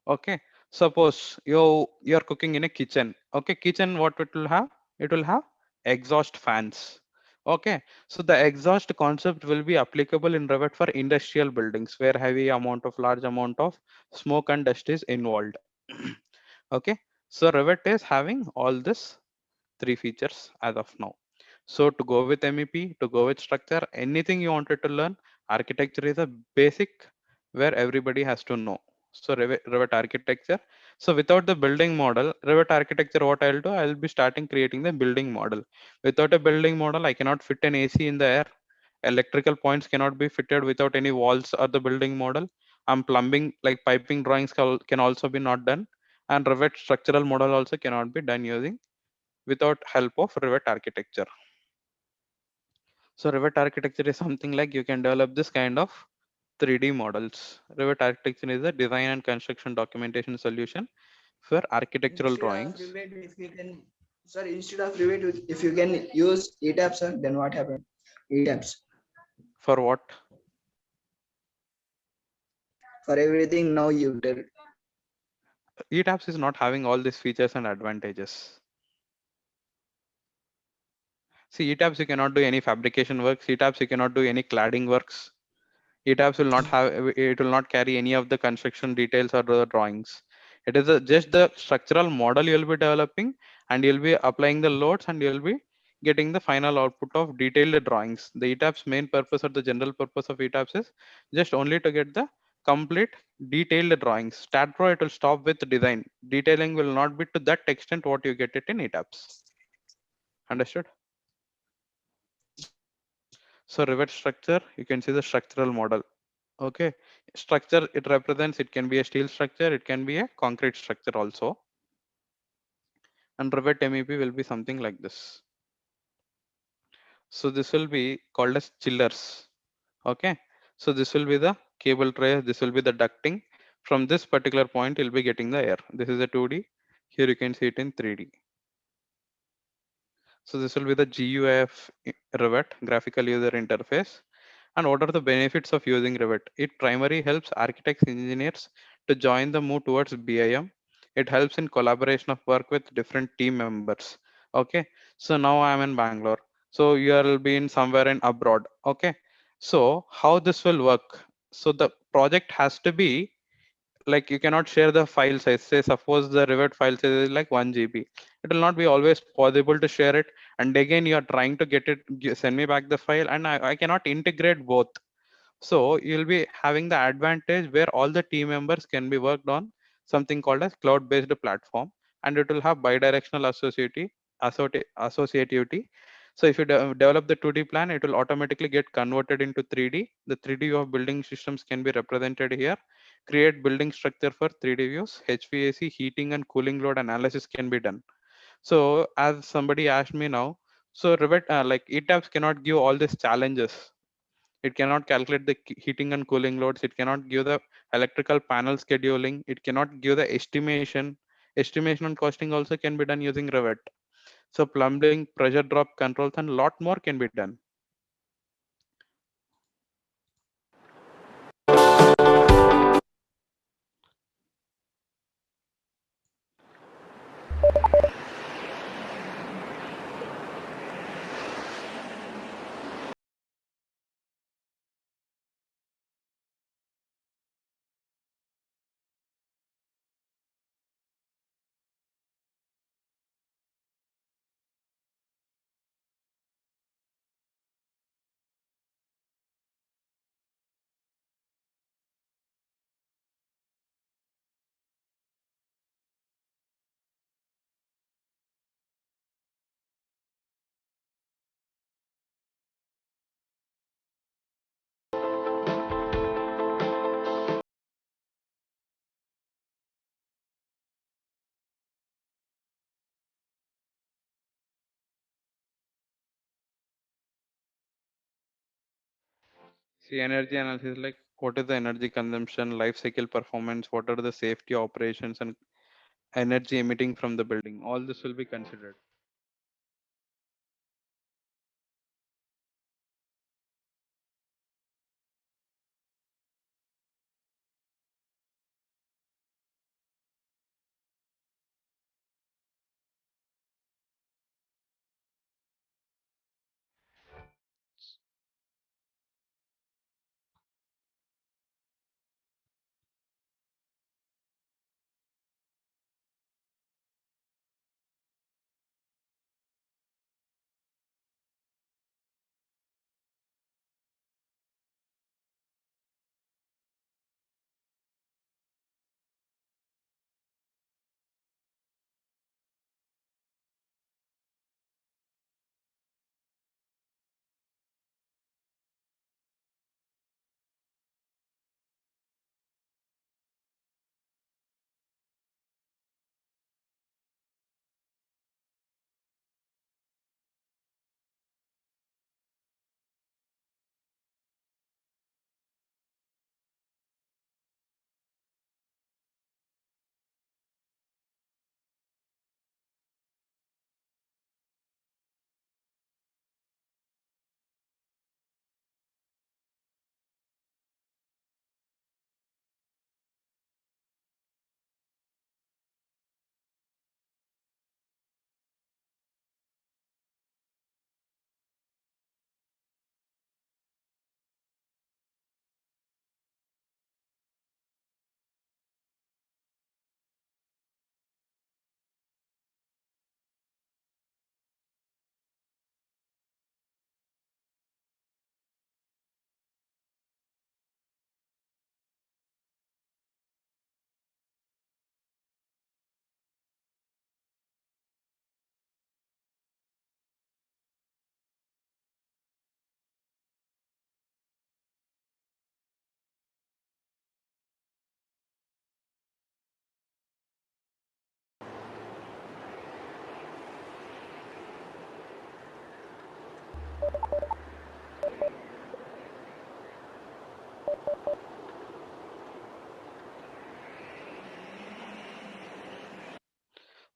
Speaker 2: Okay, suppose you're cooking in a kitchen. Okay, kitchen what it will have? It will have exhaust fans. Okay, so the exhaust concept will be applicable in Revit for industrial buildings where large amount of smoke and dust is involved. Okay, so Revit is having all this three features as of now. So to go with MEP, to go with structure, anything you wanted to learn, architecture is a basic where everybody has to know. So Revit architecture. So without the building model, Revit architecture, what I'll do, I'll be starting creating the building model. Without a building model, I cannot fit an AC in the air. Electrical points cannot be fitted without any walls or the building model. And plumbing, like piping drawings can also be not done. And Revit structural model also cannot be done using without help of Revit architecture. So Revit architecture is something like you can develop this kind of 3D models. Revit architecture is a design and construction documentation solution for architectural
Speaker 5: Instead of
Speaker 2: drawings.
Speaker 5: Revit, if you can, sir, instead of Revit, if you can use ETAP, sir, then what happened? ETAPs
Speaker 2: For what?
Speaker 5: for everything. Now you tell.
Speaker 2: ETAPS is not having all these features and advantages. See, ETAPS you cannot do any fabrication works. ETAPS you cannot do any cladding works. ETAPS will not have, it will not carry any of the construction details or the drawings. It is just the structural model you'll be developing and you'll be applying the loads and you'll be getting the final output of detailed drawings. The ETAPS main purpose or the general purpose of ETAPS is just only to get the complete detailed drawings. StatPro, it will stop with design. Detailing will not be to that extent what you get it in ETAPS. Understood? So Revit structure, you can see the structural model. Okay, structure it represents, it can be a steel structure, it can be a concrete structure also. And Revit MEP will be something like this. So this will be called as chillers. Okay, so this will be the cable tray, this will be the ducting. From this particular point, you'll be getting the air. This is a 2D. Here you can see it in 3D. So this will be the GUIF Revit, graphical user interface. And what are the benefits of using Revit? It primarily helps architects, engineers to join the move towards BIM. It helps in collaboration of work with different team members. Okay, so now I am in Bangalore, so you will be in somewhere in abroad. Okay, so how this will work? So the project has to be like, you cannot share the file size. Say suppose the Revit file size is like 1 GB, it will not be always possible to share it, and again you are trying to get it, send me back the file, and I cannot integrate both. So you'll be having the advantage where all the team members can be worked on something called as cloud based platform, and it will have bidirectional associativity. So if you develop the 2D plan, it will automatically get converted into 3D. The 3D view of building systems can be represented here. Create building structure for 3D views. HVAC, heating and cooling load analysis can be done. So as somebody asked me now, so Revit, like ETABS cannot give all these challenges. It cannot calculate the heating and cooling loads. It cannot give the electrical panel scheduling. It cannot give the estimation. Estimation and costing also can be done using Revit. So plumbing, pressure drop controls, and a lot more can be done. See, energy analysis, like what is the energy consumption, life cycle performance, what are the safety operations, and energy emitting from the building. All this will be considered.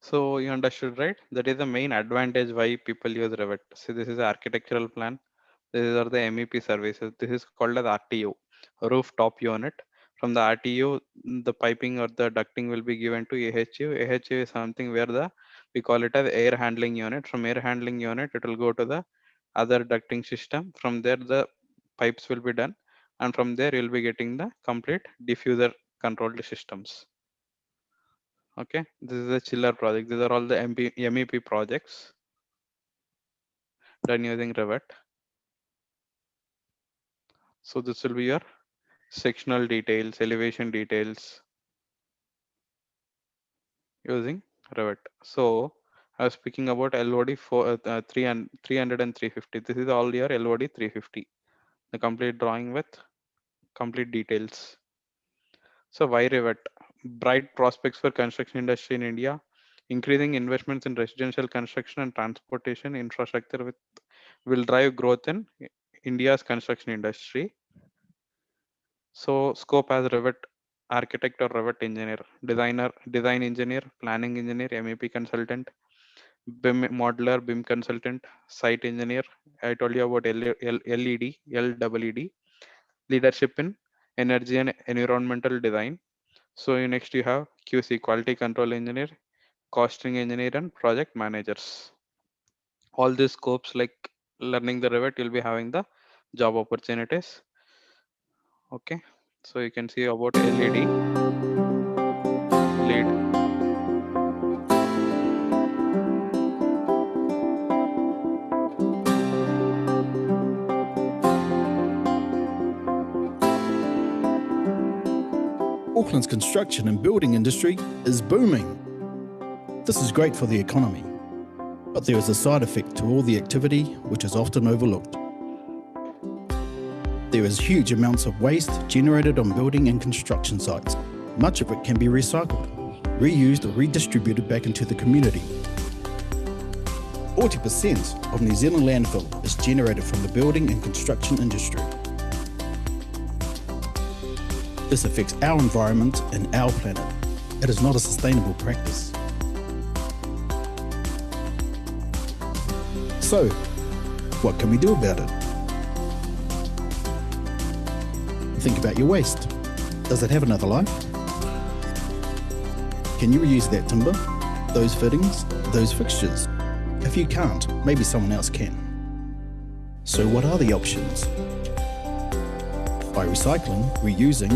Speaker 2: So you understood, right? That is the main advantage why people use Revit. See, this is the architectural plan. These are the MEP services. This is called as RTU, rooftop unit. From the RTU, the piping or the ducting will be given to AHU. AHU is something where we call it as air handling unit. From air handling unit, it will go to the other ducting system. From there, the pipes will be done. And from there, you'll be getting the complete diffuser controlled systems. Okay, this is a chiller project. These are all the MEP projects done using Revit. So this will be your sectional details, elevation details using Revit. So I was speaking about LOD for 300 and 350. This is all your LOD 350, the complete drawing with complete details. So why Revit? Bright prospects for construction industry in India, increasing investments in residential construction and transportation infrastructure will drive growth in India's construction industry. So scope as Revit architect or Revit engineer, design engineer, planning engineer, MEP consultant, BIM modeler, BIM consultant, site engineer. I told you about LED, LEED, leadership in energy and environmental design. So next you have QC, quality control engineer, costing engineer, and project managers. All these scopes like learning the Revit, you'll be having the job opportunities. Okay, so you can see about LED, lead.
Speaker 6: Auckland's construction and building industry is booming. This is great for the economy, but there is a side effect to all the activity which is often overlooked. There is huge amounts of waste generated on building and construction sites. Much of it can be recycled, reused or redistributed back into the community. 40% of New Zealand landfill is generated from the building and construction industry. This affects our environment and our planet. It is not a sustainable practice. So, what can we do about it? Think about your waste. Does it have another life? Can you reuse that timber, those fittings, those fixtures? If you can't, maybe someone else can. So what are the options? By recycling, reusing,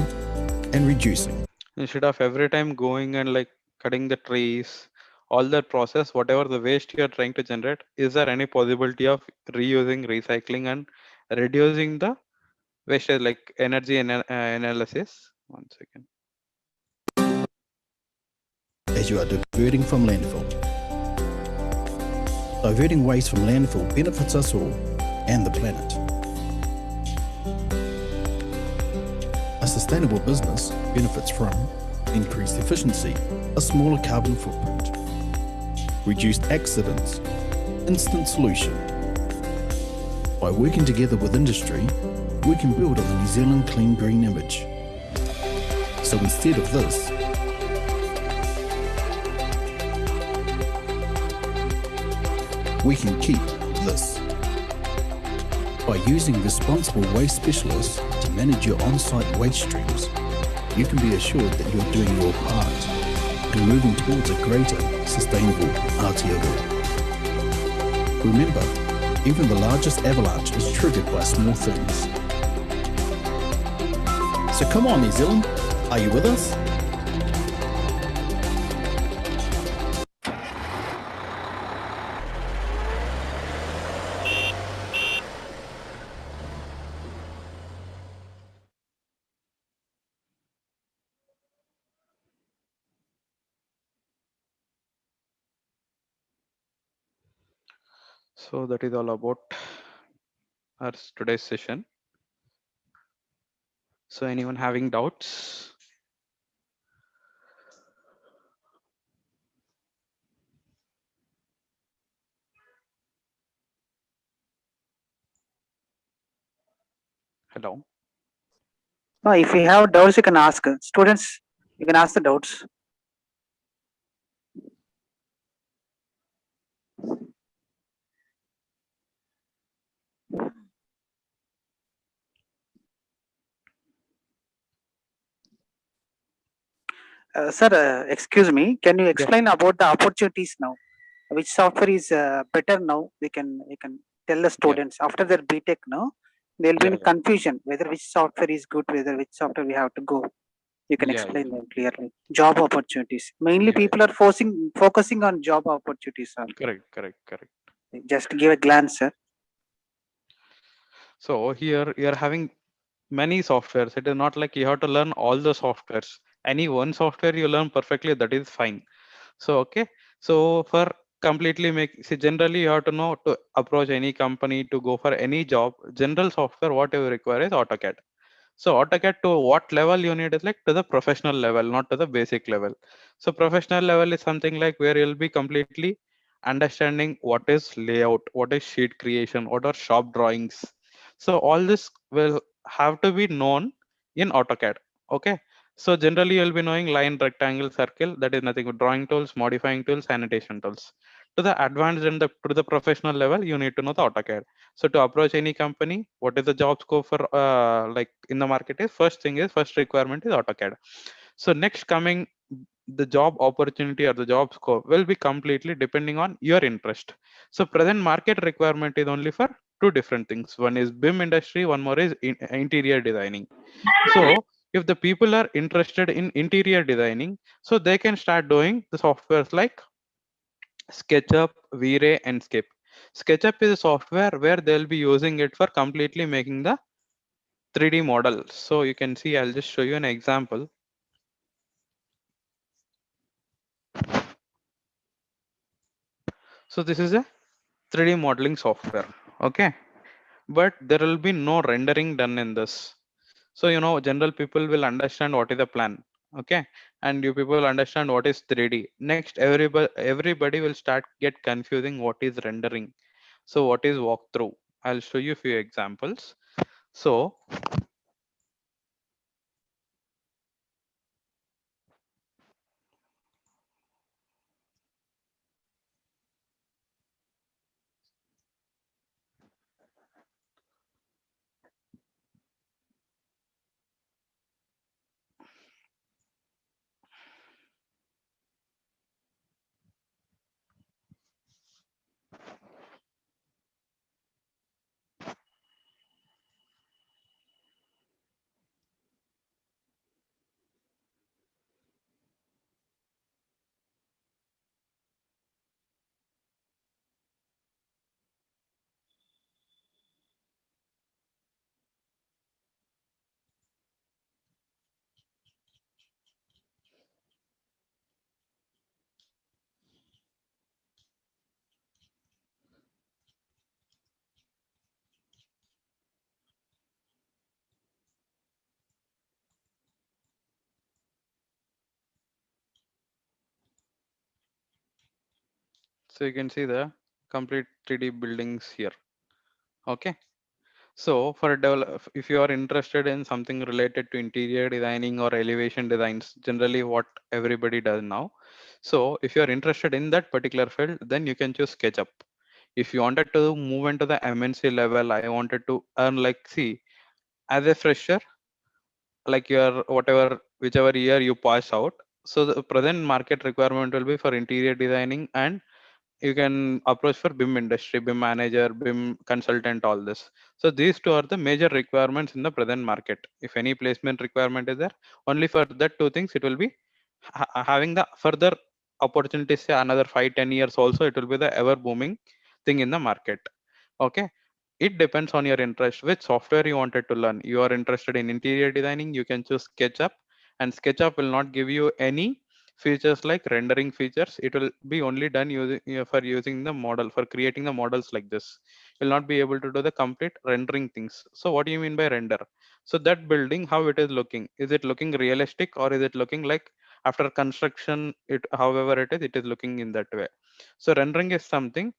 Speaker 6: and reducing.
Speaker 2: Instead of every time going and like cutting the trees, all that process, whatever the waste you are trying to generate, is there any possibility of reusing, recycling, and reducing the wastage like energy analysis? 1 second.
Speaker 6: As you are diverting from landfill. Diverting waste from landfill benefits us all and the planet. A sustainable business benefits from increased efficiency, a smaller carbon footprint, reduced accidents, instant solution. By working together with industry, we can build on the New Zealand clean green image. So instead of this, we can keep this. By using responsible waste specialists to manage your on-site waste streams, you can be assured that you're doing your part and moving towards a greater sustainable Aotearoa. Remember, even the largest avalanche is triggered by small things. So come on, New Zealand, are you with us?
Speaker 2: So that is all about our today's session. So anyone having doubts? Hello.
Speaker 7: No, if you have doubts, you can ask. Students, you can ask the doubts. Sir, excuse me. Can you
Speaker 2: Yeah,
Speaker 7: explain about the opportunities now? Which software is better now? We can tell the
Speaker 2: yeah,
Speaker 7: students after their BTech now. They'll be
Speaker 2: yeah,
Speaker 7: in
Speaker 2: yeah,
Speaker 7: confusion whether which software is good, whether which software we have to go. You can
Speaker 2: yeah, yeah,
Speaker 7: explain them clearly. Job opportunities. Mainly
Speaker 2: yeah.
Speaker 7: people are focusing on job opportunities only.
Speaker 2: Correct, correct, correct.
Speaker 7: Just give a glance, sir.
Speaker 2: So here you're having many softwares. It is not like you have to learn all the softwares. Any one software you learn perfectly, that is fine. So okay. So for completely make, see, generally you have to know to approach any company to go for any job. General software, what you require is AutoCAD. So AutoCAD to what level you need is like to the professional level, not to the basic level. So professional level is something like where you'll be completely understanding what is layout, what is sheet creation, what are shop drawings. So all this will have to be known in AutoCAD. Okay. So generally you'll be knowing line, rectangle, circle. That is nothing but drawing tools, modifying tools, annotation tools. To the advanced and the to the professional level, you need to know the AutoCAD. So to approach any company, what is the job scope for like in the market is first requirement is AutoCAD. So next coming the job opportunity or the job scope will be completely depending on your interest. So present market requirement is only for two different things. One is BIM industry, one more is interior designing. So if the people are interested in interior designing, so they can start doing the softwares like SketchUp, V-Ray, and Skip. SketchUp is a software where they'll be using it for completely making the 3D model. So you can see, I'll just show you an example. So this is a 3D modeling software. Okay. But there will be no rendering done in this. So, general people will understand what is the plan. Okay. And you people understand what is 3D. Next, everybody will start get confusing what is rendering. So what is walkthrough? I'll show you a few examples. So So you can see the complete 3D buildings here. Okay. So for if you are interested in something related to interior designing or elevation designs, generally what everybody does now. So if you are interested in that particular field, then you can choose SketchUp. If you wanted to move into the MNC level, I wanted to earn like, see, as a fresher, like your whatever, whichever year you pass out. So the present market requirement will be for interior designing, and you can approach for BIM industry, BIM manager, BIM consultant, all this. So these two are the major requirements in the present market. If any placement requirement is there, only for that two things, it will be having the further opportunities, say another 5-10 years also, it will be the ever booming thing in the market. Okay. It depends on your interest, which software you wanted to learn. You are interested in interior designing, you can choose SketchUp, and SketchUp will not give you any features like rendering features. It will be only done using for using the model, for creating the models like this. You'll not be able to do the complete rendering things. So what do you mean by render? So that building, how it is looking, is it looking realistic, or is it looking like after construction, it however it is looking in that way? So rendering is something.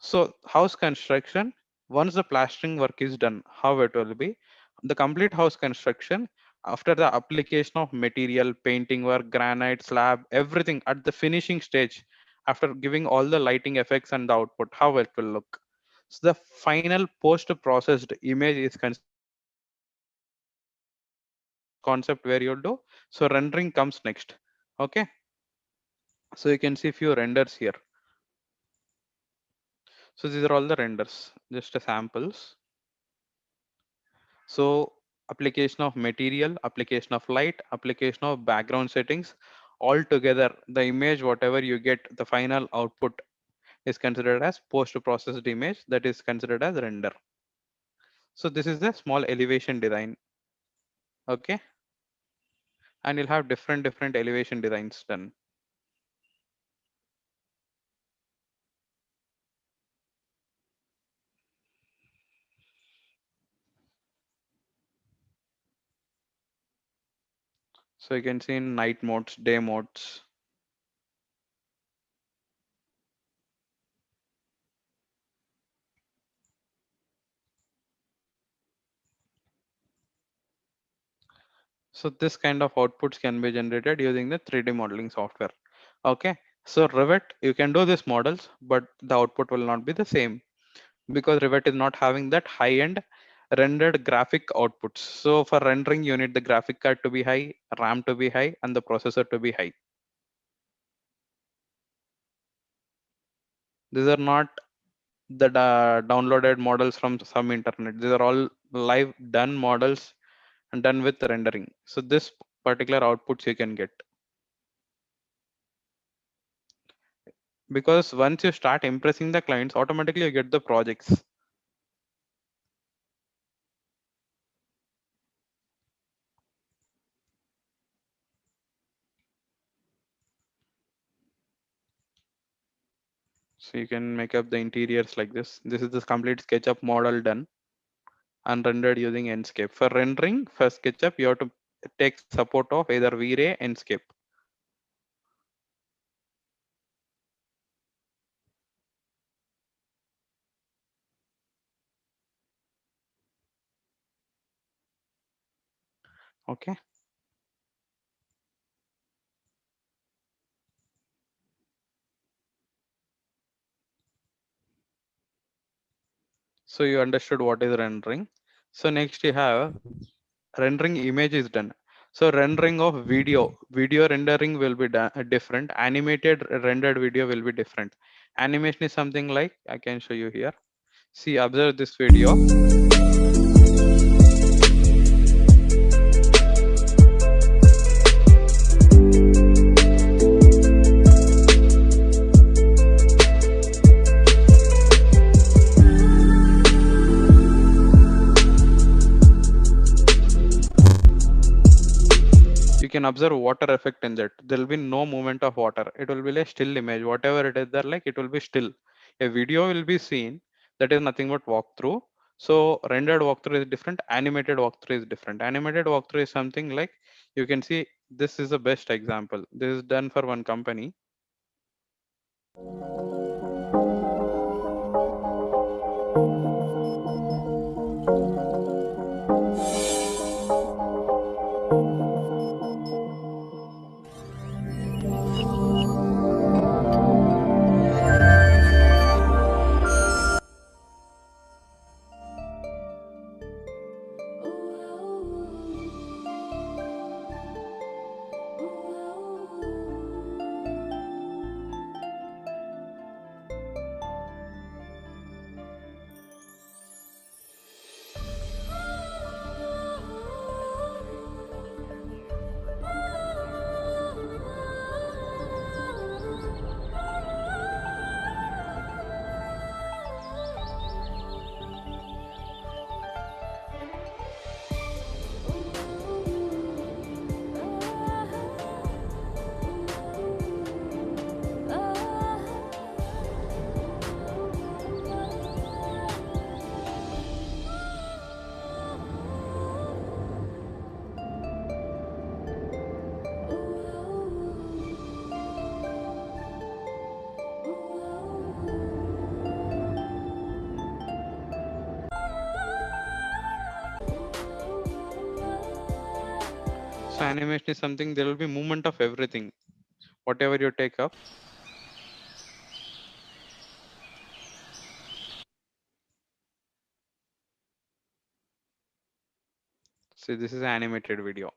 Speaker 2: So house construction, once the plastering work is done, how it will be, the complete house construction after the application of material, painting work, granite, slab, everything at the finishing stage, after giving all the lighting effects and the output, how it will look. So the final post-processed image is considered as rendering. So this concept where you'll do. So rendering comes next. Okay, so you can see few renders here. So these are all the renders, just a samples. So application of material, application of light, application of background settings, all together the image whatever you get, the final output is considered as post-processed image, that is considered as render. So this is the small elevation design. Okay, and you'll have different elevation designs done. So you can see in night modes, day modes. So this kind of outputs can be generated using the 3D modeling software. Okay, so Revit, you can do these models, but the output will not be the same because Revit is not having that high-end rendered graphic outputs. So for rendering, you need the graphic card to be high, RAM to be high, and the processor to be high. These are not the downloaded models from some internet. These are all live done models and done with rendering. So this particular outputs you can get, because once you start impressing the clients, automatically you get the projects. So you can make up the interiors like this. This is the complete SketchUp model done and rendered using Enscape. For rendering, for SketchUp, you have to take support of either V-Ray, Enscape. Okay. So you understood what is rendering. So next you have rendering image is done. So rendering of video rendering will be different. Animated rendered video will be different. Animation is something like, I can show you here. See, observe this video. You can observe water effect in that. There will be no movement of water. It will be a still image. Whatever it is there, like it will be still. A video will be seen. That is nothing but walkthrough. So rendered walkthrough is different. Animated walkthrough is different. Animated walkthrough is something like, you can see this is the best example. This is done for one company. So animation is something, there will be movement of everything. Whatever you take up. See, this is animated video.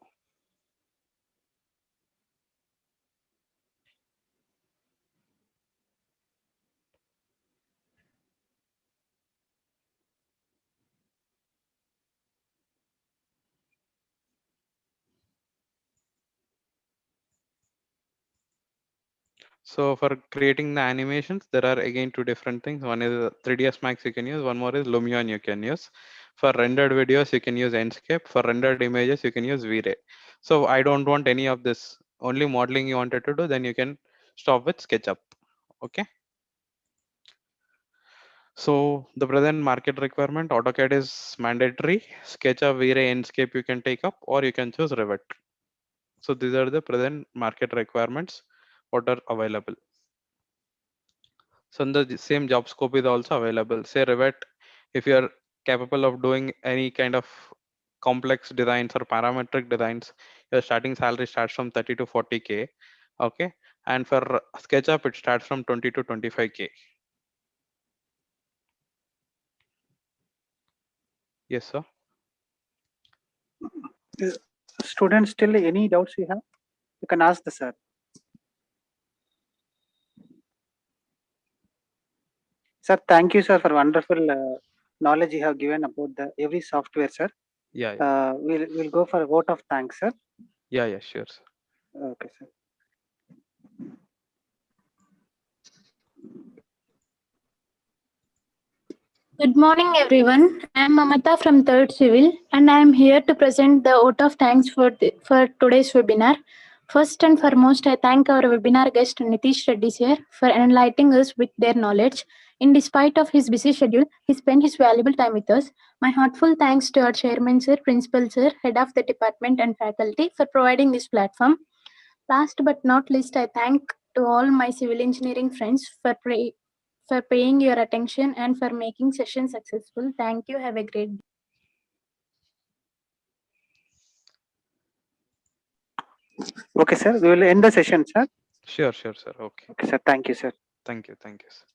Speaker 2: So for creating the animations, there are again two different things. One is 3ds Max you can use, one more is Lumion you can use. For rendered videos, you can use Enscape. For rendered images, you can use V-Ray. So I don't want any of this. Only modeling you wanted to do, then you can stop with SketchUp. Okay. So the present market requirement, AutoCAD is mandatory. SketchUp, V-Ray, Enscape you can take up, or you can choose Revit. So these are the present market requirements what are available. So the same job scope is also available. Say Revit, if you are capable of doing any kind of complex designs or parametric designs, your starting salary starts from 30 to 40K. Okay. And for SketchUp, it starts from 20 to 25K. Yes, sir.
Speaker 7: Students, still any doubts you have? You can ask the sir. Sir, thank you, sir, for wonderful knowledge you have given about the every software, sir.
Speaker 2: Yeah.
Speaker 7: We'll go for a vote of thanks, sir.
Speaker 2: Yeah, sure, sir.
Speaker 7: Okay, sir.
Speaker 8: Good morning, everyone. I am Mamata from 3rd Civil, and I am here to present the vote of thanks for today's webinar. First and foremost, I thank our webinar guest Nitish Reddy sir for enlightening us with their knowledge. In despite of his busy schedule, he spent his valuable time with us. My heartfelt thanks to our chairman sir, principal sir, head of the department and faculty for providing this platform. Last but not least, I thank to all my civil engineering friends for paying your attention and for making session successful. Thank you. Have a great day.
Speaker 7: Okay, sir. We will end the session, sir.
Speaker 2: Sure, sir. Okay.
Speaker 7: Okay, sir. Thank you, sir.
Speaker 2: Thank you. Sir.